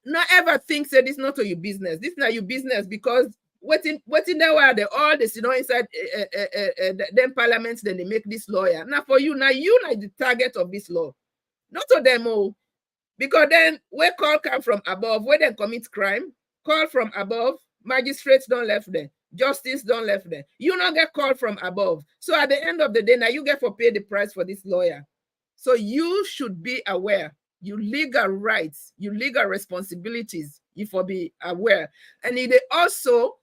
Not ever think say this not your business. This not your business, because what in there where they all this, you know, inside them parliaments, then they make this lawyer. Now for you, now you like the target of this law. Not to them all. Because then where call come from above, where they commit crime, call from above, magistrates don't left there, justice don't left there. You not get called from above. So at the end of the day, now you get for pay the price for this lawyer. So you should be aware your legal rights, your legal responsibilities, if you be aware. And it also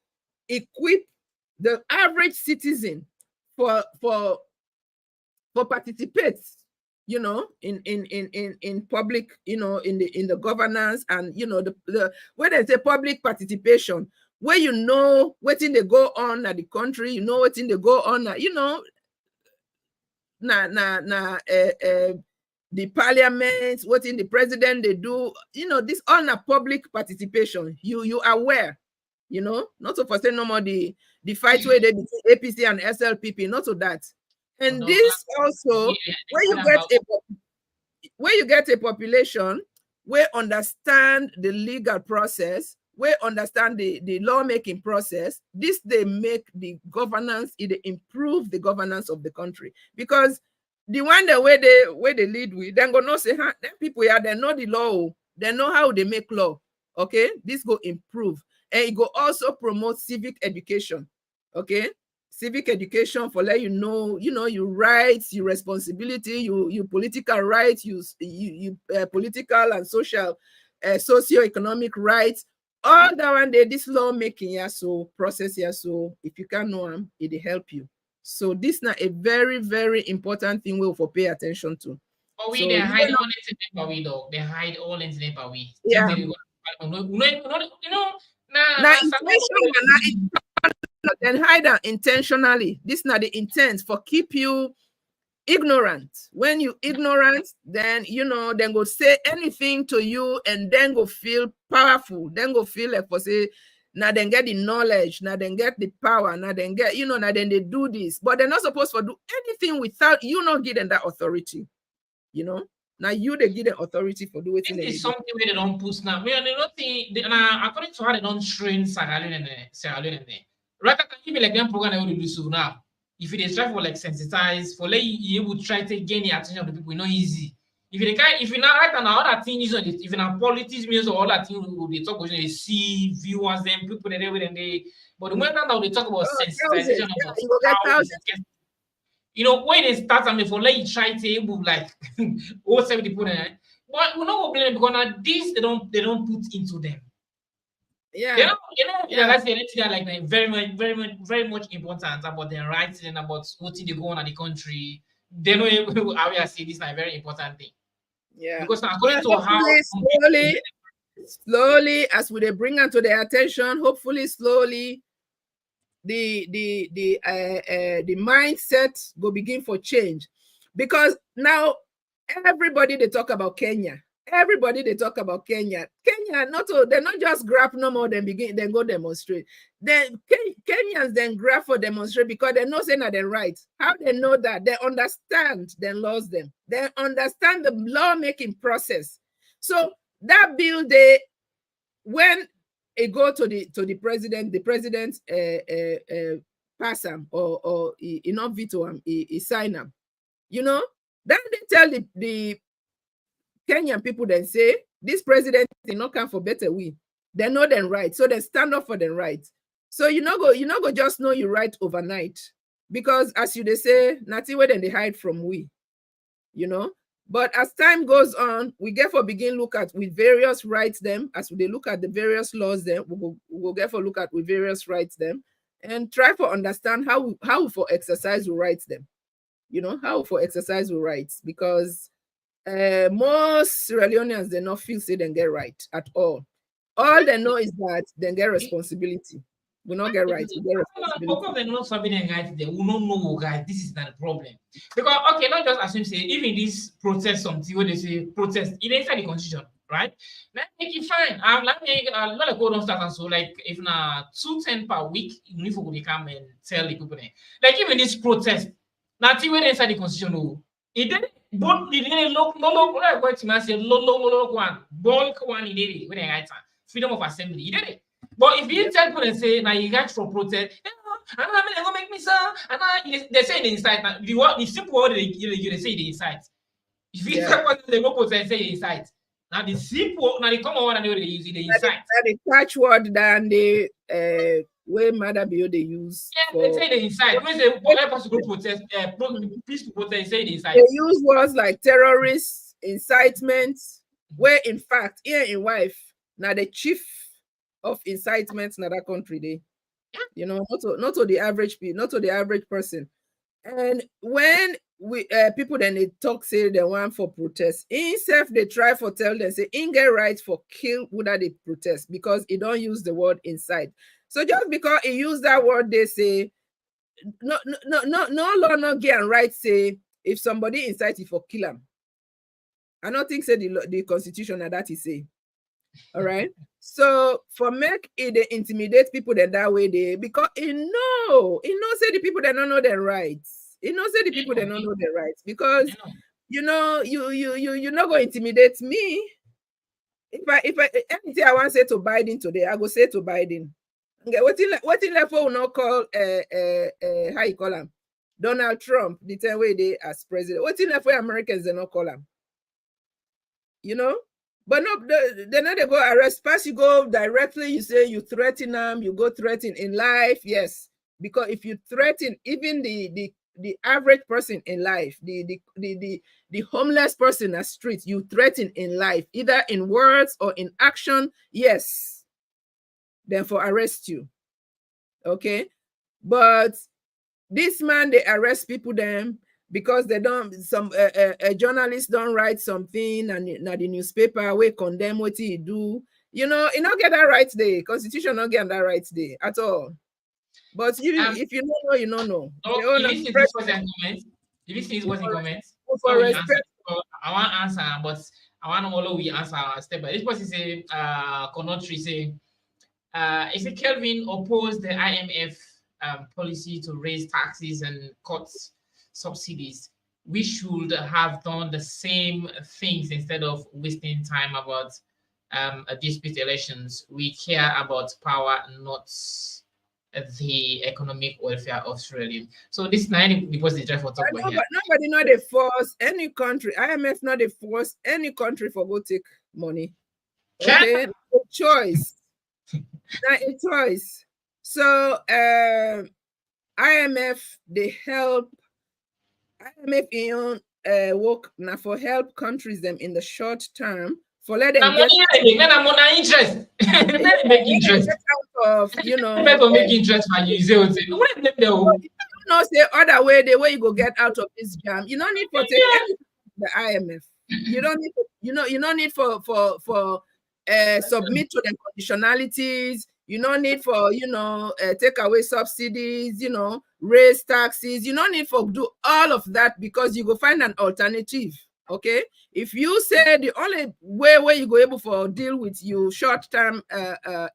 equip the average citizen for participate, you know, in public, you know, in the governance, and you know, the when there's a public participation, where you know what thing they go on at the country, you know what thing they go on at, you know, the parliament, what in the president they do, you know, this on a public participation. You aware, you know, not to say no more the fight where they between APC and SLPP, not to that. And No, this also where you get a population where understand the legal process, where understand the lawmaking process. This they make the governance, it improve the governance of the country, because the one the way they lead with, then go no say, huh, them people here, they know the law, they know how they make law. Okay, this go improve, and it go also promote civic education. Okay, civic education for let you know your rights, your responsibility, your political rights, you political and social, socio-economic rights. All that one day, this lawmaking here, so process here, so if you can know them, it help you. So this is not a very, very important thing we'll for pay attention to. But we So, they hide all into but we though. They hide all into them but we. Yeah. You know, now then hide them intentionally. This is not the intent for keep you ignorant. When you ignorant, then you know, then go say anything to you and then go feel powerful, then go feel like for say, now then get the knowledge, now then get the power, now then get, you know, now then they do this, but they're not supposed to do anything without you not giving that authority, you know. Now you they give the authority for doing it. This is something where they don't push now. They don't think, according to how they don't train Sierra Leone. Right, can you be like them program they will do so now? If they try for like sensitize, for like you able to try to gain the attention of the people, not easy. If you not right now other things, if you not politics means or all that thing they talk about, they see viewers, them people they and they. But the moment that they talk about sensitization, you know, when they start and before like you try to able like all 70 people, but we not blame because now this they don't put into them. Yeah, that's the thing like very much important about their rights and about what they go on in the country. They know how we say this is a very important thing. Yeah, because according to how slowly as we they bring them to their attention, hopefully slowly the mindset will begin for change, because now everybody they talk about Kenya. Everybody they talk about Kenya. They're not just grab no more, then go demonstrate. Then Kenyans then grab for demonstrate because they know saying that they're right. How they know that? They understand then laws them. They understand the lawmaking process. So that bill when it go to the president pass them or he not veto him, he sign them. You know, then they tell the Kenyan people then say this president did not come for better we. They know them right, so they stand up for them right. So you not go just know you right overnight, because as you they say, nothing where then they hide from we, you know. But as time goes on, we get for begin look at with various rights them. As they look at the various laws them, we'll get for look at with various rights them, and try for understand how for exercise we rights them, you know, how for exercise we rights, because most Sierra Leoneans they not feel say they get right at all. All they know is that they get responsibility. We not get right. We get responsibility. They not something right. They will not know, guys. This is not a problem. Because okay, not just assume say even this protest something where they say protest, it inside the constitution, right? Let make it fine. Let me not like go don't start and so like if na 210 per week, if we come and tell the people like even this protest, nothing where inside the constitution. No, it did. But the look like what you say low one bulk one in it when I freedom of assembly. You did it. But if you tell people and say now you got for protest, and I'm gonna make me so, and they say the inside now the simple word they say the inside. If you tell people they go protest say the inside. Now the simple now they come over and they use the inside. The catchword than the way Mother Bio they use. Yeah, they say the inside. When they possible protest, peaceful protest, they say the inside. They use words like terrorists, incitement, where in fact here in wife now the chief of incitement in that country they, you know, not to the average people, not to the average person. And when we people then they talk say they want for protest, instead they try for tell them say in get right for kill whether they protest because he don't use the word inside. So just because he use that word, they say no law not get right say if somebody incite you for kill him. I don't think say the constitution that is say. All right. So for make it they intimidate people that way they because say the people that don't know their rights. Say the people that don't know their rights because you not going to intimidate me. If I anything I want to say to Biden today, I go say to Biden. Okay, what in left will not call how you call him? Donald Trump, the 10 way they as president. What in left where Americans they not call him? You know? But no, then they go arrest. First, you go directly, you say you threaten them, you go threaten in life. Yes. Because if you threaten even the average person in life, the homeless person in the street, you threaten in life, either in words or in action, yes. Then for arrest you. Okay. But this man, they arrest people then because they don't, some a journalist don't write something and now the newspaper will condemn what he do. You know, he not get that right there. Constitution not get that right there at all. But if you don't know, you don't know. Oh, if this was in comments, if this was in comments, I want to answer, but I want to follow we answer step by this person say Conotry say if Kelvin opposed the IMF policy to raise taxes and cut subsidies, we should have done the same things instead of wasting time about dispute elections. We care about power, not the economic welfare of Australia. So this 90 because they try for talk about here. Nobody not they force any country. IMF not they force any country for go take money. Okay, a choice. Not a choice. So IMF they help. IMF in work now for help countries them in the short term for let them get interest. Make interest out of make interest for you. Say other way the way you go get out of this jam. You don't need for take the IMF. You don't need you don't need for submit to the conditionalities. You don't need for take away subsidies, raise taxes. You don't need for do all of that because you go find an alternative. Okay, if you say the only way where you go able for deal with your short-term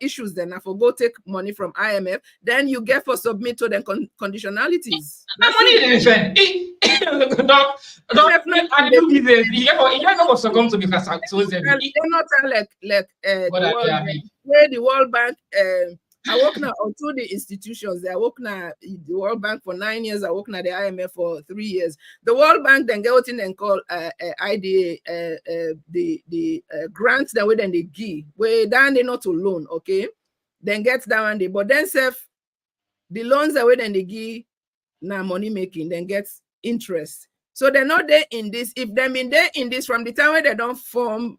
issues, then I for go take money from IMF, then you get for submit to the conditionalities. That money is different. Where the World Bank I work now on two the institutions. I work now the World Bank for 9 years. I work now the IMF for 3 years. The World Bank then get in and call IDA the grants that way then they give. Where then they not to loan, okay? Then get that one day, but then the loans that way then they give now money making, then gets interest. So they're not there in this. If they've been there in this from the time where they don't form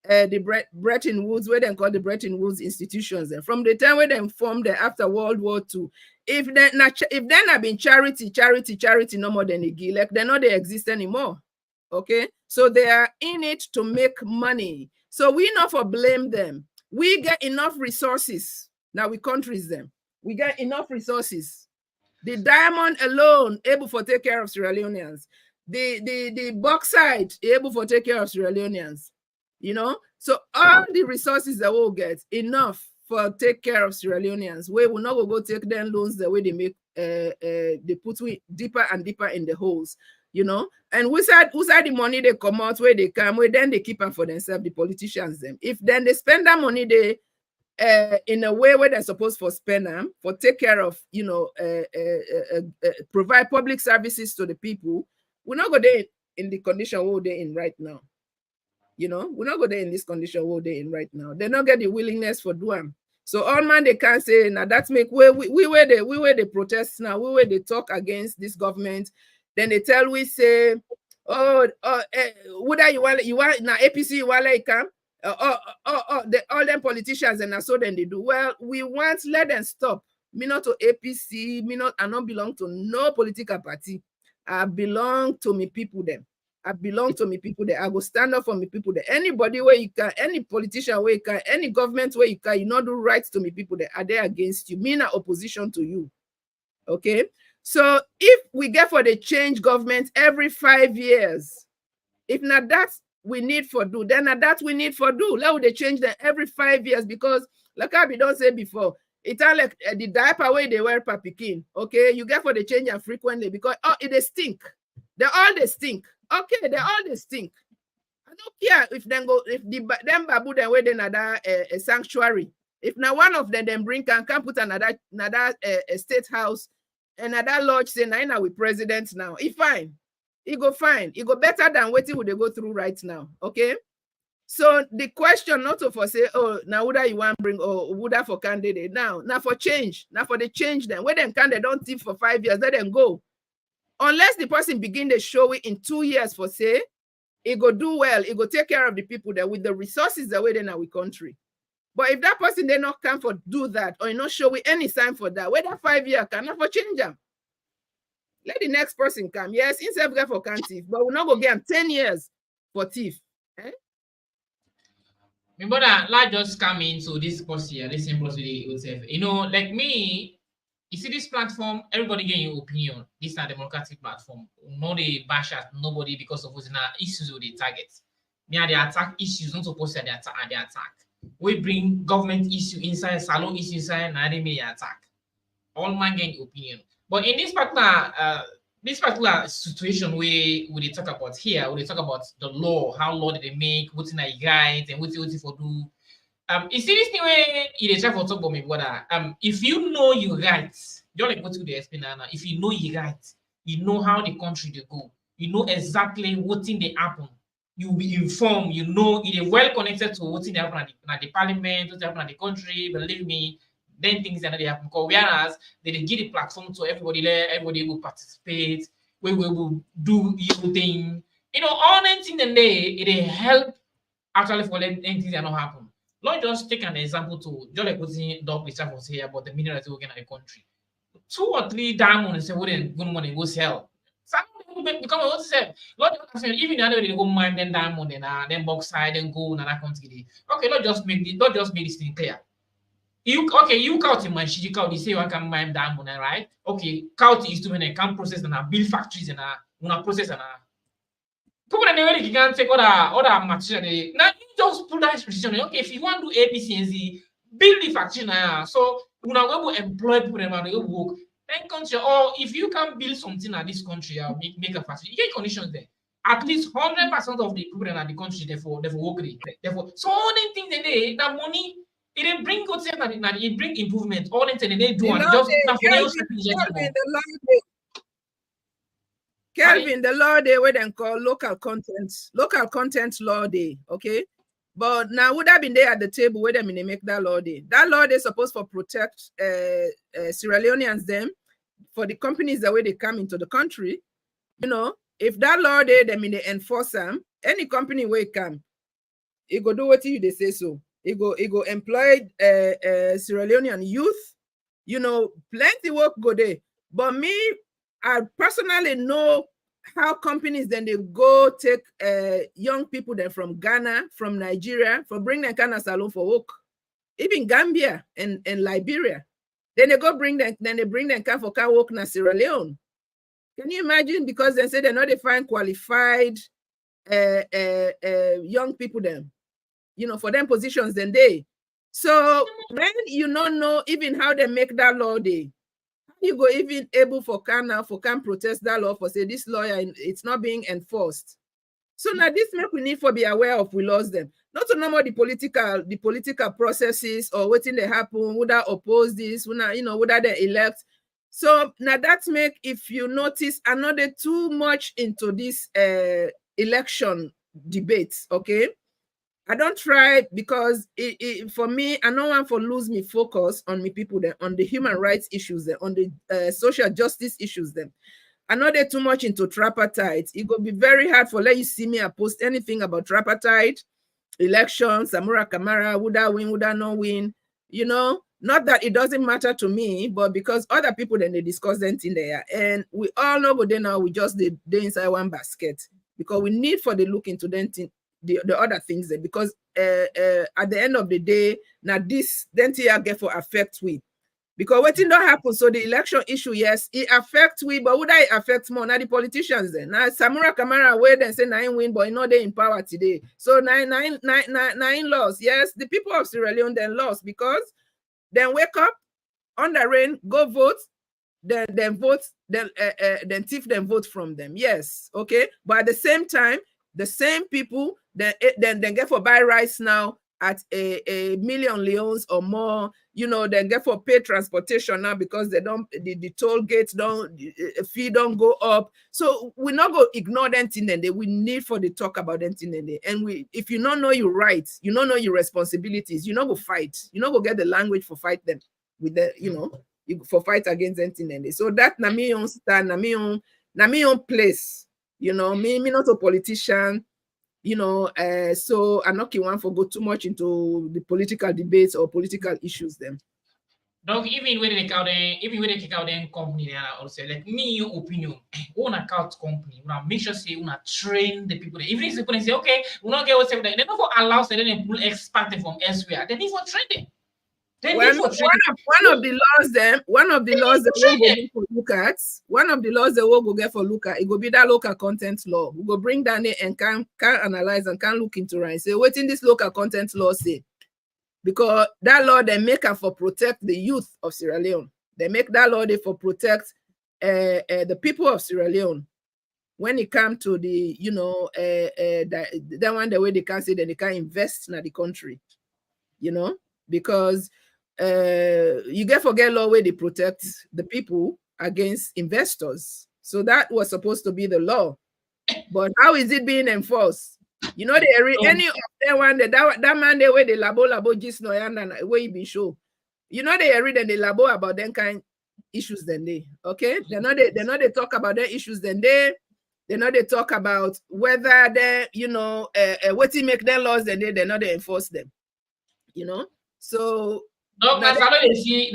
the Bretton Woods, where they call the Bretton Woods institutions, and from the time where they formed after World War II, if then have been charity no more than a give, like they're not they exist anymore. Okay, so they are in it to make money. So we not for blame them. We get enough resources. Now we countries them. We get enough resources. The diamond alone able for take care of Sierra Leoneans. The bauxite able for take care of Sierra Leoneans. So all the resources that we'll get enough for take care of Sierra Leoneans. We will not go take them loans the way they make they put we deeper and deeper in the holes. And who's the money they come out where they come, where then they keep them for themselves, the politicians them. If then they spend that money they in a way where they're supposed to spend them for take care of provide public services to the people, we're not go there in the condition where they're in right now. We're not go there in this condition where they're in right now. They not get the willingness for doing. So all man they can say now that's make we where they protest now, we where they talk against this government. Then they tell we say whether you want now APC you want like come all them politicians and so then they do. Well, we want let them stop. Me not to APC, I don't belong to no political party. I belong to me people them. I belong to me people there. I go stand up for me people there. Anybody where you can, any politician where you can, any government where you can, you not do right to me people there. Are they against you? Me not opposition to you. Okay. So if we get for the change government every 5 years, if not that we need for do, then that we need for do. Let they change them every 5 years because like I don't say before, it's like the diaper way they wear per pikin. Okay, you get for the change and frequently because they stink. They stink. Okay, they all stink. I don't care if them go if them babu then wait another a sanctuary. If now one of them bring can put another state house, another lodge say now with president now. It fine. It go fine. It go better than waiting would they go through right now. Okay. So the question not to for say, oh, now would you want bring or would I for candidate now for change, now for the change them. When them candidate don't think for 5 years, let them go. Unless the person begin to show it in 2 years for say, it go do well, it go take care of the people there with the resources that way in our country. But if that person they not come for do that or not show it any sign for that, whether 5 years cannot for change them. Let the next person come. Yes, instead of for can thief, but we're not go get them 10 years for thief. Eh? My brother, like just come into this post here, this simple with yourself. You know, like me, you see this platform, everybody getting your opinion. This is a democratic platform. No they bash at nobody because of what's in issues with the target. Me they attack issues, not supposed to they attack. We bring government issue inside, salon issue inside, and they may attack. All man getting opinion. But in this particular situation we talk about here, we talk about the law, how law did they make, what's in a guide, and what's for do. You see this thing where you try for talk about me, brother. If you know you right, just like what to the explain now. If you know you right, you know how the country they go, you know exactly what thing they happen. You will be informed, you know it is well connected to what's in the happen at the parliament, what's happening at the country. Believe me, then things that they happen. Because whereas they give the platform to everybody there, everybody will participate, we will do your thing. You know, all that things and it help actually for things that not happen. Let's just take an example to just like putting dog with was here about the minerals working at the country. 2 or 3 diamonds say wouldn't good money go sell. Some people become what to say. Lord, even the other way they go mine then diamond then bauxite then gold and that country. Okay, let's just make this thing clear. You count in my shit, you count, you say you can mine diamond, right? Okay, count is to when I can process and build factories and process and people in the way you can take other material. Now you just put that restriction. Okay, if you want to do ABCZ, build the factory now. So we're not going to employ people and work. Then country, or if you can build something at this country, make a factory, you get conditions there. At least 100% of the people in the country, therefore work there. Therefore, so all the things they that money. It bring good things and it bring improvement. All the things they do and just Kelvin, the law day where they call local content law day, okay? But now would have been there at the table where they make that law day. That law day supposed to protect Sierra Leoneans them for the companies that way they come into the country. You know, if that law day they enforce them, any company where come, it go do what you they say so. It go employ Sierra Leonean youth, you know, plenty work go there. But me, I personally know how companies then they go take young people then from Ghana, from Nigeria, for bring them Ghana salon for work. Even Gambia and Liberia. Then they go bring them, then they bring them for work in Sierra Leone. Can you imagine? Because they say they're not find qualified young people then. You know, for them positions then they. So when you don't know even how they make that law day, you go even able for can protest that law for say this lawyer it's not being enforced. So now this make we need for be aware of we lost them. Not to know more the political processes or what thing they happen, would I oppose this, would I they elect. So now that make if you notice another too much into this election debates, okay? I don't try because for me, I don't want to lose me focus on me people there, on the human rights issues there, on the social justice issues there. I know they're too much into tripartite. It could be very hard for let you see me and post anything about tripartite, elections, Samura Kamara, would I win, would I not win? You know, not that it doesn't matter to me, but because other people then they discuss them in there. And we all know but then now we just they inside one basket because we need for the look into them the other things there because at the end of the day, now this then get for affect we. Because what don't happen, so the election issue, yes, it affects we, but would I affect more? Now the politicians then. Now Samura Kamara wait and say 9 win, but you know they in power today. So nine lost. Yes, the people of Sierra Leone then lost because then wake up on the rain, go vote, then vote, then thief them vote from them. Yes, okay. But at the same time, the same people then get for buy rice now at a million leons or more, you know, then get for pay transportation now because they don't the toll gates don't fee don't go up. So we not go ignore them thing and we need for the talk about them thing and we if you don't know your rights, you don't know your responsibilities, you not go fight, you not go get the language for fight them with the you know for fight against them thing and so that na me own stand, na me own place, you know, me not a politician. You know, so I'm not one for go too much into the political debates or political issues then. Donc, even when they kick out the company, they are also like me, your opinion, own account company, we make sure say we train the people. Even if they say, okay, we not get what's they don't allow them to pull expert from elsewhere. They need for training. One of the laws that we'll look at, one of the laws that we'll go get for look at, it will be that local content law. We go bring down it and can analyze and can look into it and say, what in this local content law say? Because that law they make it for protect the youth of Sierra Leone. They make that law they for protect the people of Sierra Leone. When it comes to the, you know, that one the way they can say that they can invest in the country, you know, because you get forget law where they protect the people against investors. So that was supposed to be the law. But how is it being enforced? You know, any of them one that man they where they labo just no and where you be show. You know they read and they labo about them kind issues then they okay. They know they talk about their issues then they know they talk about whether they you know what to make their laws then they know they enforce them. You know, so donc that's how they see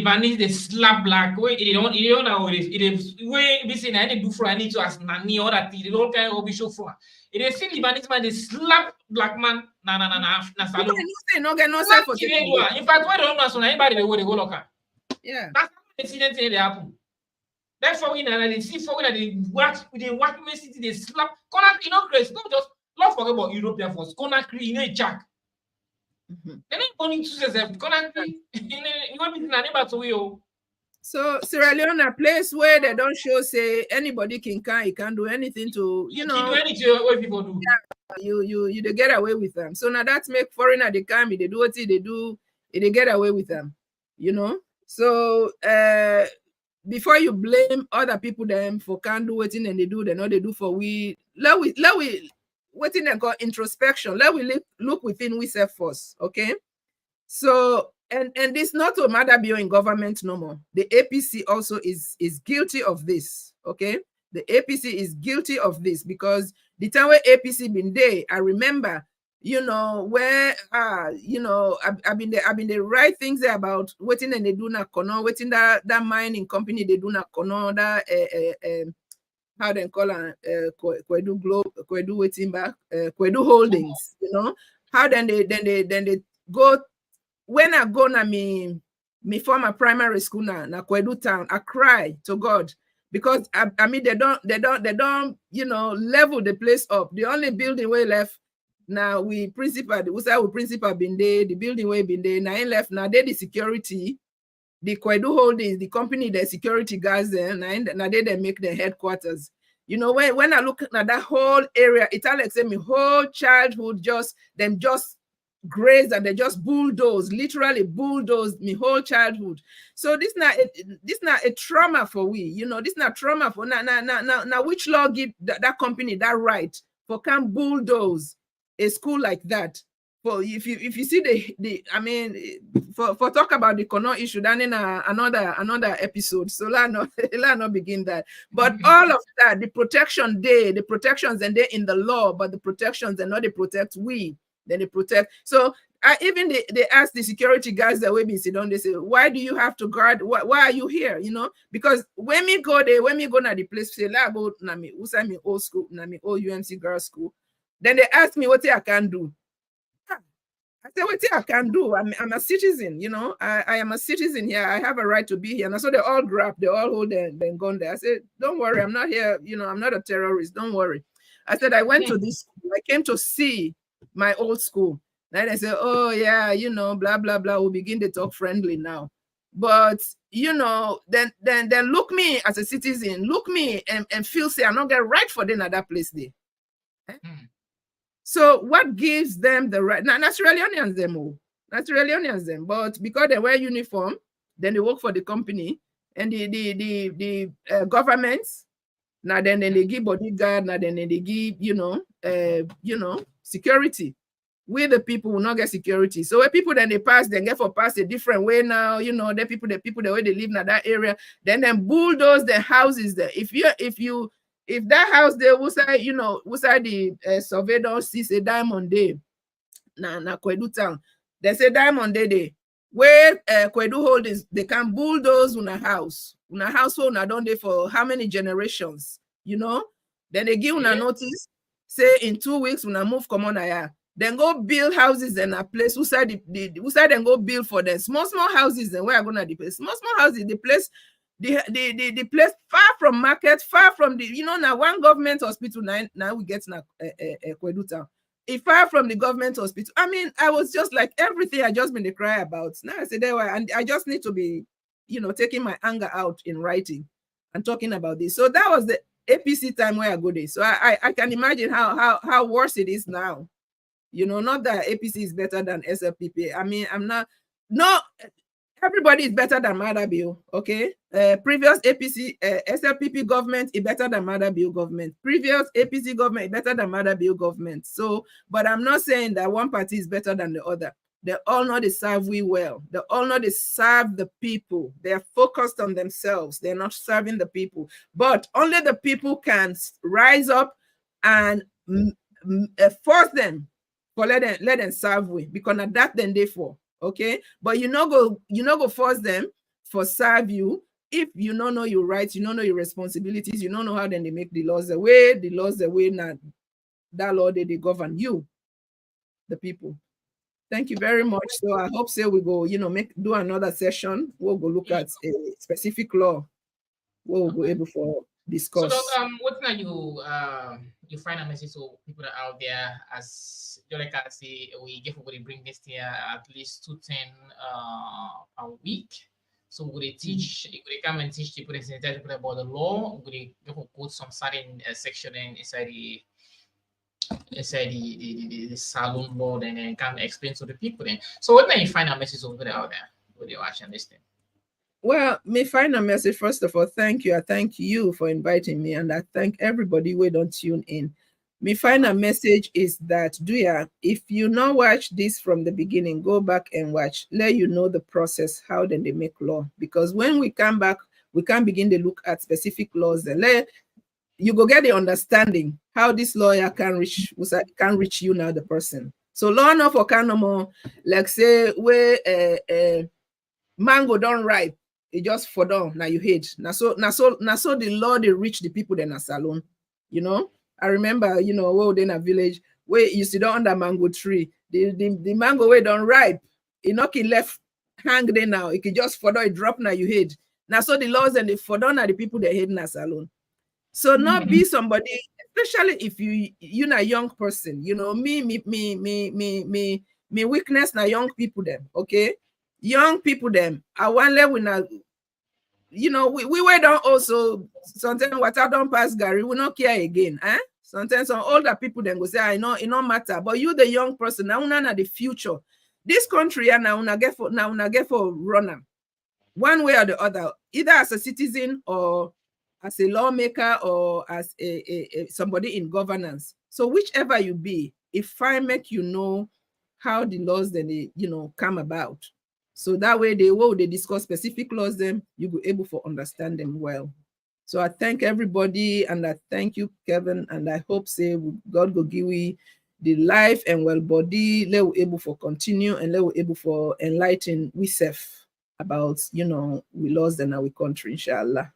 Lebanese they slap black way they don't know it way be saying I do for any to as nani or that they don't kind of be show for it they see Lebanese man they slap black man na salon no get no self for in fact why don't know so anybody they go local yeah that's incident they happen therefore we now they see for they watch city they slap corner you know Chris not just not forget about European force corner you know jack. So Sierra Leone a place where they don't show say anybody can do anything to you know do anything what people do. Yeah, you they get away with them. So now that's make foreigner they come they do what they do they get away with them, you know. So before you blame other people them for can't do what and they do they know they do for we let we what in they call introspection. Let we look within we self first, okay? So and this not a matter be in government no more. The APC also is guilty of this, okay? The APC is guilty of this because the time where APC been there, I remember, you know, where you know, I've been the right things there about waiting and they do not kono, waiting that mining company they do not kono that how they call Kwedu Globe, Kwedu waiting back, Kwedu Holdings, you know. How then they go when I go na me former primary school na Kwedu town, I cry to God because I mean they don't you know level the place up. The only building we left now we principal been there, the building we been there, now left now they the security. The Kwedu Holdings, the company, the security guys there, now they make their headquarters. You know, when I look at that whole area, it's like say my whole childhood just grazed and they just bulldoze, literally bulldoze my whole childhood. So this not a trauma for we, you know, this not trauma for now which law give that company that right for can bulldoze a school like that for if you see the I mean for talk about the Kono issue, then in another episode. So let not begin that. But all of that, the protection day, the protections and they in the law, but the protections and not they protect we, then they protect. So even they ask the security guys that we be sit down, they say, why do you have to guard? Why are you here? You know, because when me go there, when me go to the place, say, la go na me, usai me old school, na me old UMC girls school. Then they ask me what I can do. I said, what I can do? I'm a citizen, you know. I am a citizen here. I have a right to be here. And so they all grab, they all hold their gun there. I said, don't worry, I'm not here, you know, I'm not a terrorist. Don't worry. I said, I went to this school. I came to see my old school. Then I said, oh yeah, you know, blah, blah, blah. We'll begin to talk friendly now. But you know, then look me as a citizen, look me and feel say I'm not get right for them at that place there. So what gives them the right? Now, Sierra Leoneans them, but because they wear uniform, then they work for the company and the governments. Now then they give bodyguard. Now then they give security. We the people will not get security. So when people then they pass, then get for pass a different way now. You know, the people the way they live in that area, then bulldoze the houses there. If that house there was the surveyor sees a diamond day, na Kwedu town, they say diamond day where Kwedu holdings they can bulldoze on a house so na don't they for how many generations, you know? Then they give una notice, say in 2 weeks when I move come on here. Then go build houses in a place who side then go build for them small houses and where are gonna the place small houses the place. The place far from market, far from the now one government hospital now we get na Kwedu town. If far from the government hospital, I mean, I was just like everything I just been to cry about. Now I said and I just need to be, taking my anger out in writing and talking about this. So that was the APC time where I go there. So I can imagine how worse it is now. Not that APC is better than SLPP. I mean, everybody is better than Madabiu, okay? Previous APC, SLPP government is better than Madabiu government. Previous APC government is better than Madabiu government. So, but I'm not saying that one party is better than the other. They all know they serve we well. They all know they serve the people. They're focused on themselves. They're not serving the people. But only the people can rise up and force them, for let them serve we, because not that then they for. Okay, but you not go force them for serve you if you don't know your rights, you don't know your responsibilities, you don't know how then they make the laws the way now that law they govern you, the people. Thank you very much. So I hope we go do another session. We'll go look at a specific law. We'll go able for discuss. So what now you find a message to people that are out there as like I say we get to bring this here at least 210 a week. So we teach, we come and teach people about the law. We put some certain section inside the saloon law, and then can explain to the people. Then, so what now you find a message over there out there with you watching this thing? Well, me find a message. First of all, thank you. I thank you for inviting me, and I thank everybody who don't tune in. Me find a message is that if you not watch this from the beginning, go back and watch. Let you know the process, how then they make law. Because when we come back, we can begin to look at specific laws and you go get the understanding how this lawyer can reach you now, the person. So law enough for kind of more, like say where mango don't ripe. It just for down now you hate now so the law they reach the people in a salon. I remember where in a village where you sit down under mango tree, the mango way don't ripe, it knock it left hang there now, it can just for down it drop now you hate now so the laws and the for down are the people they hate in a salon. So not be somebody, especially if you're a young person, me weakness now young people them, okay. Young people them, I want level now. We were down also sometimes water don't pass Gary, we not care again. Sometimes some older people then go say, I know it don't matter. But you the young person, now una the future. This country now una get for runner. One way or the other, either as a citizen or as a lawmaker or as a somebody in governance. So whichever you be, if I make how the laws then they, come about. So that way they discuss specific laws, then you be able to understand them well. So I thank everybody, and I thank you, Kevin, and I hope say God go give we the life and well body, let we able for continue, and let we able for enlighten we self about we laws in our country, inshallah.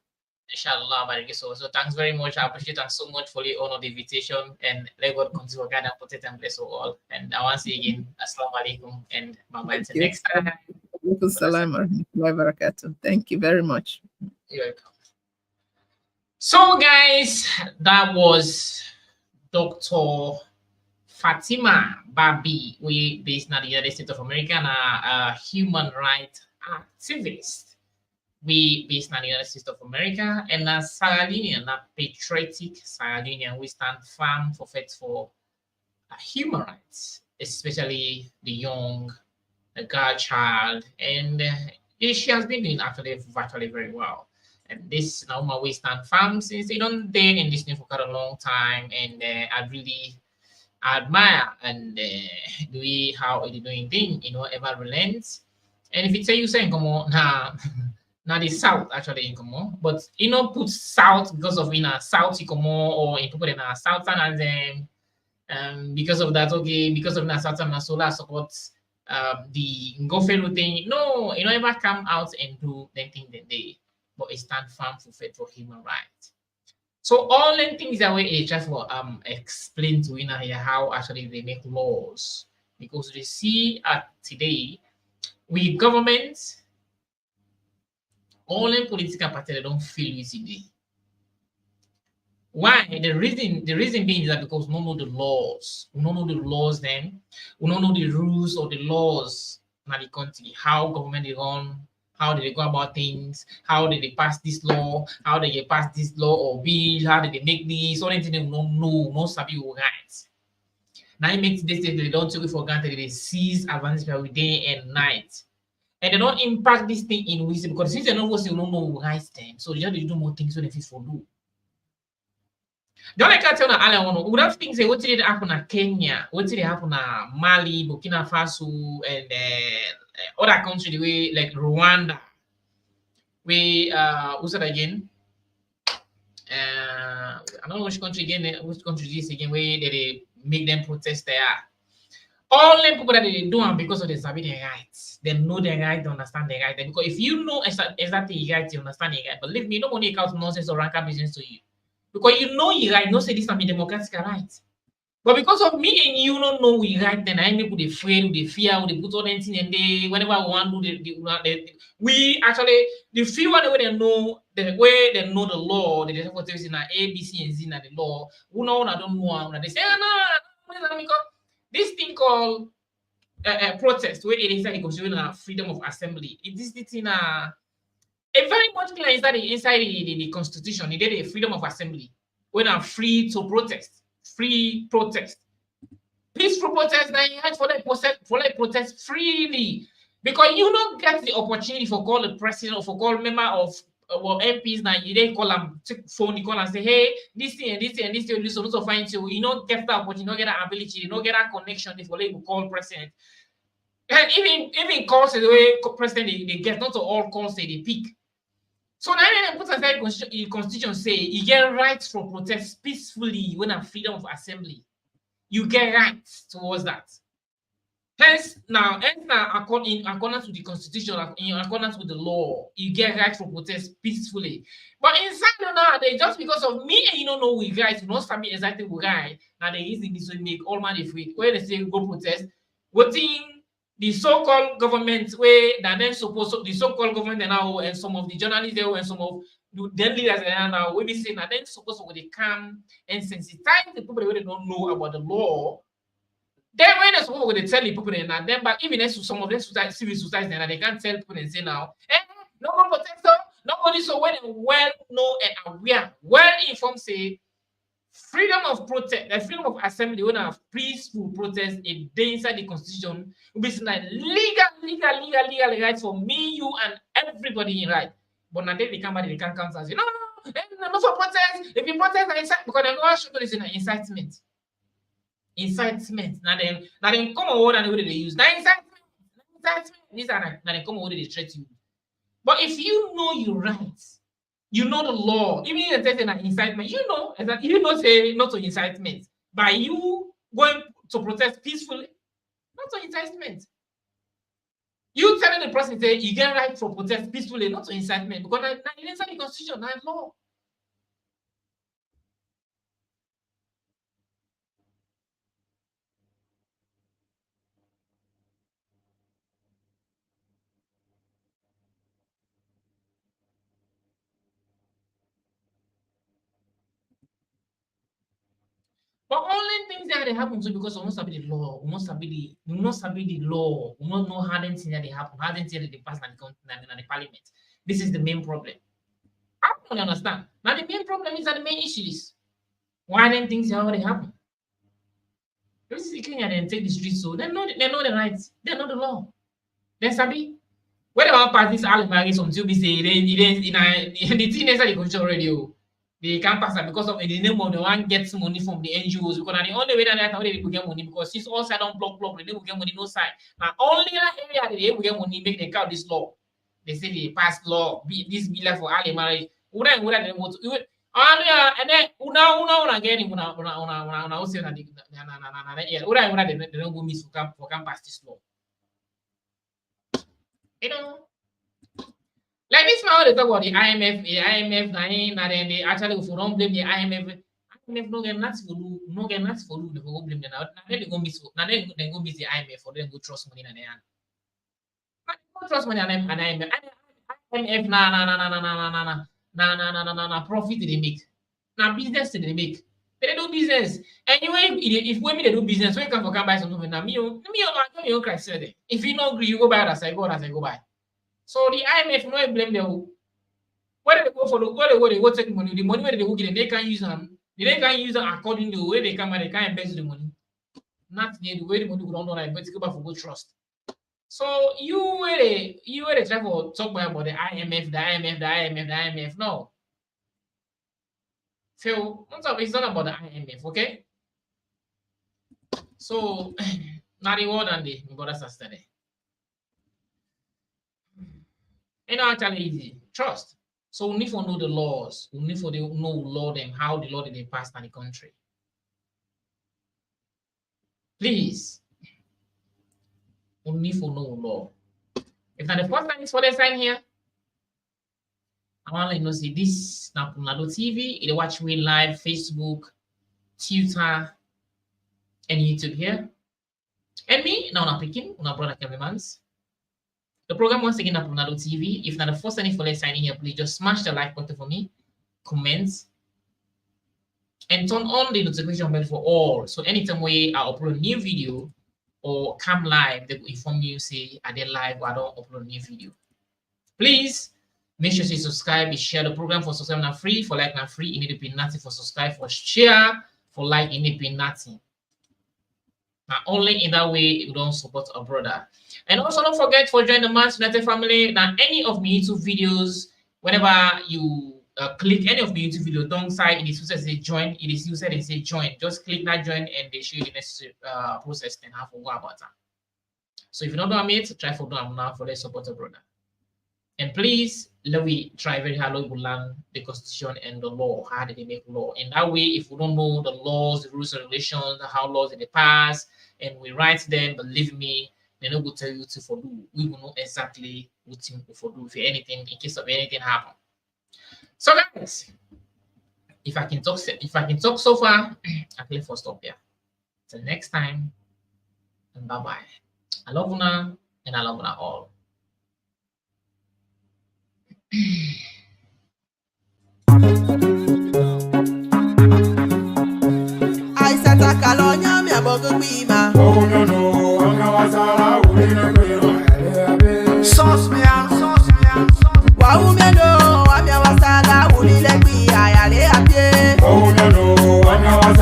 Inshallah, so thanks very much. I appreciate and so much for the honor, the invitation, and let God continue to guide and protect and bless you all. And I want to say again, Assalamu alaikum, and bye-bye until next time. Thank you very much. You're welcome. So, guys, that was Dr. Fatima Babih, we based in the United States of America, and a human rights activist. We based in the United States of America, and a Sierra Leonean, a patriotic Sierra Leonean, we stand firm for fight for human rights, especially the young, the girl child, and she has been doing actually virtually very well. And this now we stand firm since they don't dare in this thing for quite a long time, and I really admire and do how they're doing thing, ever relents. And if it's a you saying come on now the South actually in Como, but put South because of South Como or in people in Southern and then because of that, okay, because of Southern and solar supports the Ngofelu thing. No, ever come out and do that thing that they, but it stand firm for fight for human rights. So all the things that we try for explain to here how actually they make laws, because we see today we governments, all the political parties they don't feel easy. Why? The reason being is that because we don't know the laws. We don't know the laws then. We don't know the rules or the laws in the country, how government is run, how did they go about things, how did they pass this law, how did they pass this law or bill, how did they make this, all anything they don't know, most of you right. Now it makes this they don't take it for granted, they seize advantage every day and night. And they don't impact this thing in wisdom, because since they don't know right then, so they just do more things so they fit for do. Don't like I tell you, we have things say what did happen in Kenya, what did happen in Mali, Burkina Faso, and other countries the way like Rwanda. We who's that again? I don't know which country this again, where they make them protest there. All the people that they do them because of they sabi their rights. They know their right, they understand their right. Because if you know exactly your right, you understand your right. Believe me, nobody counts nonsense or rank up business to you. Because you know your right, no say this can be democratic right. But because of me and you don't know we right, then I make the afraid, the fear, they put all anything and they whenever we want to do we actually the few one way they know the law, they just what is in A, B, C, and Z in the law. Who know I don't know. They say, no, this thing called protest, where it is that it goes in freedom of assembly. It is in a very much clear inside the constitution. It did a freedom of assembly. When I'm free to protest, peaceful protest. Now you have for like protest freely, because you don't get the opportunity for call the president or for call member of MPs. Now you didn't call them, take phone, you call and say, hey, this thing and this thing and this thing, so also find you don't get that opportunity, you don't get that ability, you don't get that connection if you call president. And even calls the way president they get, not all calls they pick. So now they put aside the constitution say you get rights for protest peacefully when a freedom of assembly. You get rights towards that. Hence now in accordance with the constitution, in accordance with the law, you get rights for protest peacefully. But inside now, they just because of me and you don't know we rights, you don't start me exactly we right. Now they using this will make all man free. Where they say go protest, what thing the so-called government where that then supposed to, the so-called government now and some of the journalists there and some of the then leaders now we be saying that then supposed to they come and sensitize the people that don't know about the law. Then when they're supposed to tell the people and then but even as some of them civil society and they can't tell people and say now, no one protector, nobody so when well know and aware, well informed say freedom of protest, freedom of assembly, when a peaceful protest a day inside the constitution will be like legal rights for me, you, and everybody in right. But now they come back, they can't come and say, no, for protest. If you protest, incite because they're going to show this in an incitement. Incitement. Now then come on and what they use. Now incitement. These are now they come on they threat you. But if you know your rights, you know the law, even if it's an incitement, you know say not to incitement. By you going to protest peacefully, not to incitement. You telling the person say you get right to protest peacefully, not to incitement, because it's inside the constitution and law. But only things that they happen to because we must be the law, we must be the law, we must know how things that they happen, how things that they pass in the parliament. This is the main problem. I don't understand. Now the main problem is that the main issue is why then things already happen. This is Kenya and take the streets, so they know the rights, they know the law. Then Sabi, when they want pass this alimari until we say the teenagers they control radio. They can't pass that because of the name of the one gets money from the NGOs, because the only way that they will get money, because since all side on block, they will get money no side. Now only that area they will get money make they count this law. They say they pass law, this bill for early marriage. And then una again una say na they don't go miss for can pass this law. You know. Like this man, they talk about the IMF, and they actually if you don't blame the IMF no get nothing for do, they go blame them. Now they go miss the IMF for them go trust money in the hand. Go trust money and IMF. IMF na profit they make. Now business they make. They do business. Anyway, if women they do business, so you can buy something now. Me, I don't crisis. If you don't agree, you go buy as I go buy. So the IMF no blame them. Where they go for where they go take money, the money where they go get, they can use them. They can use them according to the way they come and they can invest the money. Not the way the money would not like, but to go back for good trust. So you were try to talk about the IMF. No. Phil, it's not about the IMF, okay? So now the word and the brothers are studying. And actually easy. Trust. So we need to know the laws. We need to know law them, how the law they pass in the country. Please. We need to know law. If not the first time is for the sign here, I want to let you know see this now Punado TV. You watch me live, Facebook, Twitter, and YouTube here. And me, now I'm picking, my brother Kevin's. The program once again on Punado TV. If not the first time for let's sign in here, please just smash the like button for me, comments, and turn on the notification bell for all. So anytime I upload a new video or come live, they will inform you say I did live or I don't upload a new video. Please make sure you subscribe, share the program for subscribe not free, for like not free, you need to pay nothing for subscribe, for share, for like, you need to pay nothing. Now only in that way you don't support a brother. And also don't forget for join the Man's United family. Now any of my YouTube videos, whenever you click any of my YouTube video, don't side it is used say join, it is used and say join. Just click that join and they show you the necessary process and how to go about that. So if you don't know it, try for them now for let's support a brother. And please let me try very hard to learn the constitution and the law. How do they make law? In that way, if we don't know the laws, the rules and regulations, how laws in the past, and we write them, believe me, they know will tell you to for do. We will know exactly what to for do if anything, in case of anything happen. So guys, if I can talk so far, I can for stop here. Till next time, and bye bye. I love you now, and I love you all. I said a calonia, me a bogu bima. Oh no no, I'm not a sauce me Wow me no, I'm a wasala, uli le bi ayale apie. Oh no no, I'm not a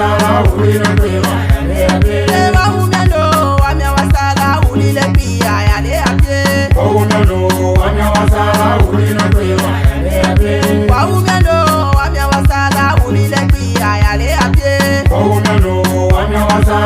Wow me no, I'm a wasala, uli le bi ayale apie. Oh no no, I'm not a Wow me no, I'm a wasala, uli le bi ayale apie. Oh no no, I'm not a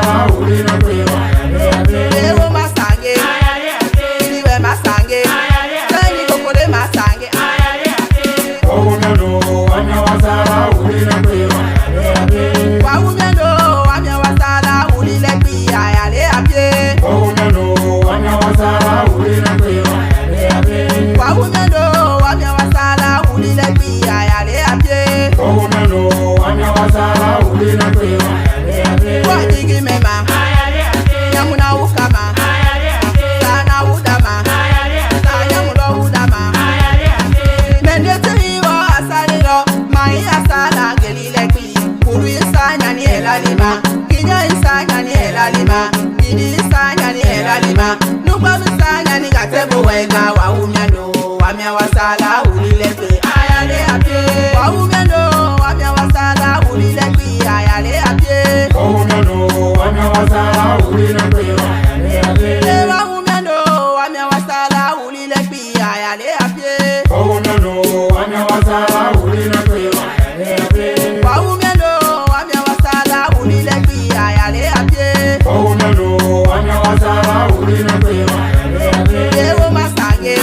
gatebo wenga wa umyano wamya wasala ulilepe ayale apye wa umyano wamya wasala ulilepe ayale apye wa umyano wamya wasala ulilepe ayale apye wa umyano wamya wasala ulilepe ayale apye wa umyano wamya wasala ulilepe ayale apye wa umyano wamya wasala ulilepe ayale apye wa umyano wamya wasala ulilepe ayale apye yewo masange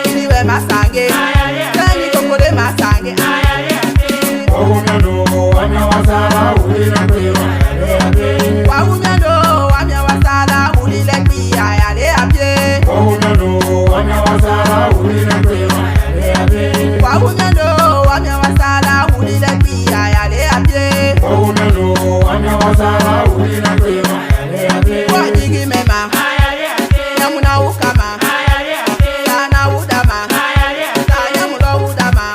iliwe masange tani kokore masange wa umyano wamya wasala ulilepe ayale apye wa umyano wamya wasala ulilepe ayale apye wa umyano wamya wasala ulilepe ayale apye wa umyano wamya wasala ulilepe ayale apye wa umyano wamya wasala ulilepe ayale apye wa jigi mema nyamuna ukama sana udama saya mulo udama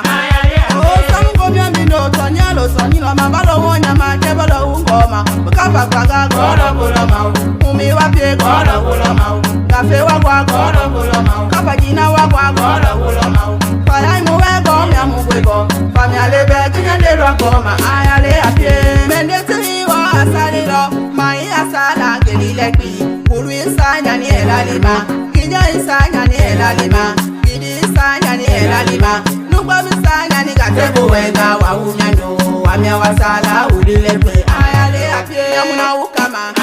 o sango bya mino tonyalo sonyilo mabalo wonya makebalo ungoma ukapa kwaga goro buloma umi wapye goro buloma kafe wagwa goro buloma kapa jina wagwa goro buloma faya muwe gomya mugwego famya lebe jinya lero goma ayale apye mendete wa asalilo mai asala gelilekbi kuru insanya ni elalima kinya insanya ni elalima kidi insanya ni elalima nugba insanya ni gatebo wenga wa umyano wamya wasala ulilepe ayale apye yamuna ukama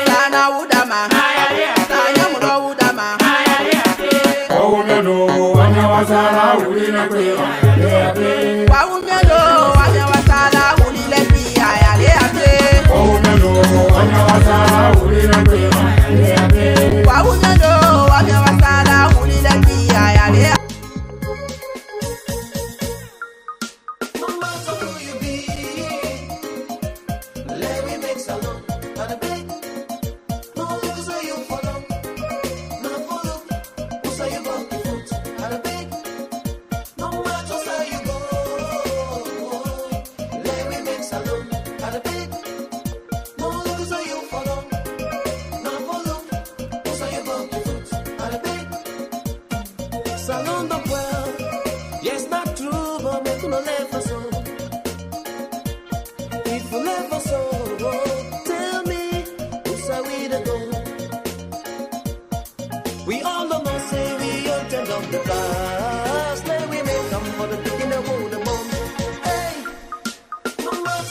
sana udama saya mulo udama wa umyano wamya wasala ulilepe ayale apye wa umyano wamya wasala ulilepe ayale apye wa umyano wamya wasala ulilepe ayale apye wa umyano wamya wasala ulilepe ayale No matter who you be, let me make salon and a big. No lose where you follow, no follow. Who say you got the foot and a big. No matter where you go, let me make salon and a big. No lose where you follow, no follow. Who say you got the foot and a big. Salon the well, yes not true, but make no live for so. If you live for so.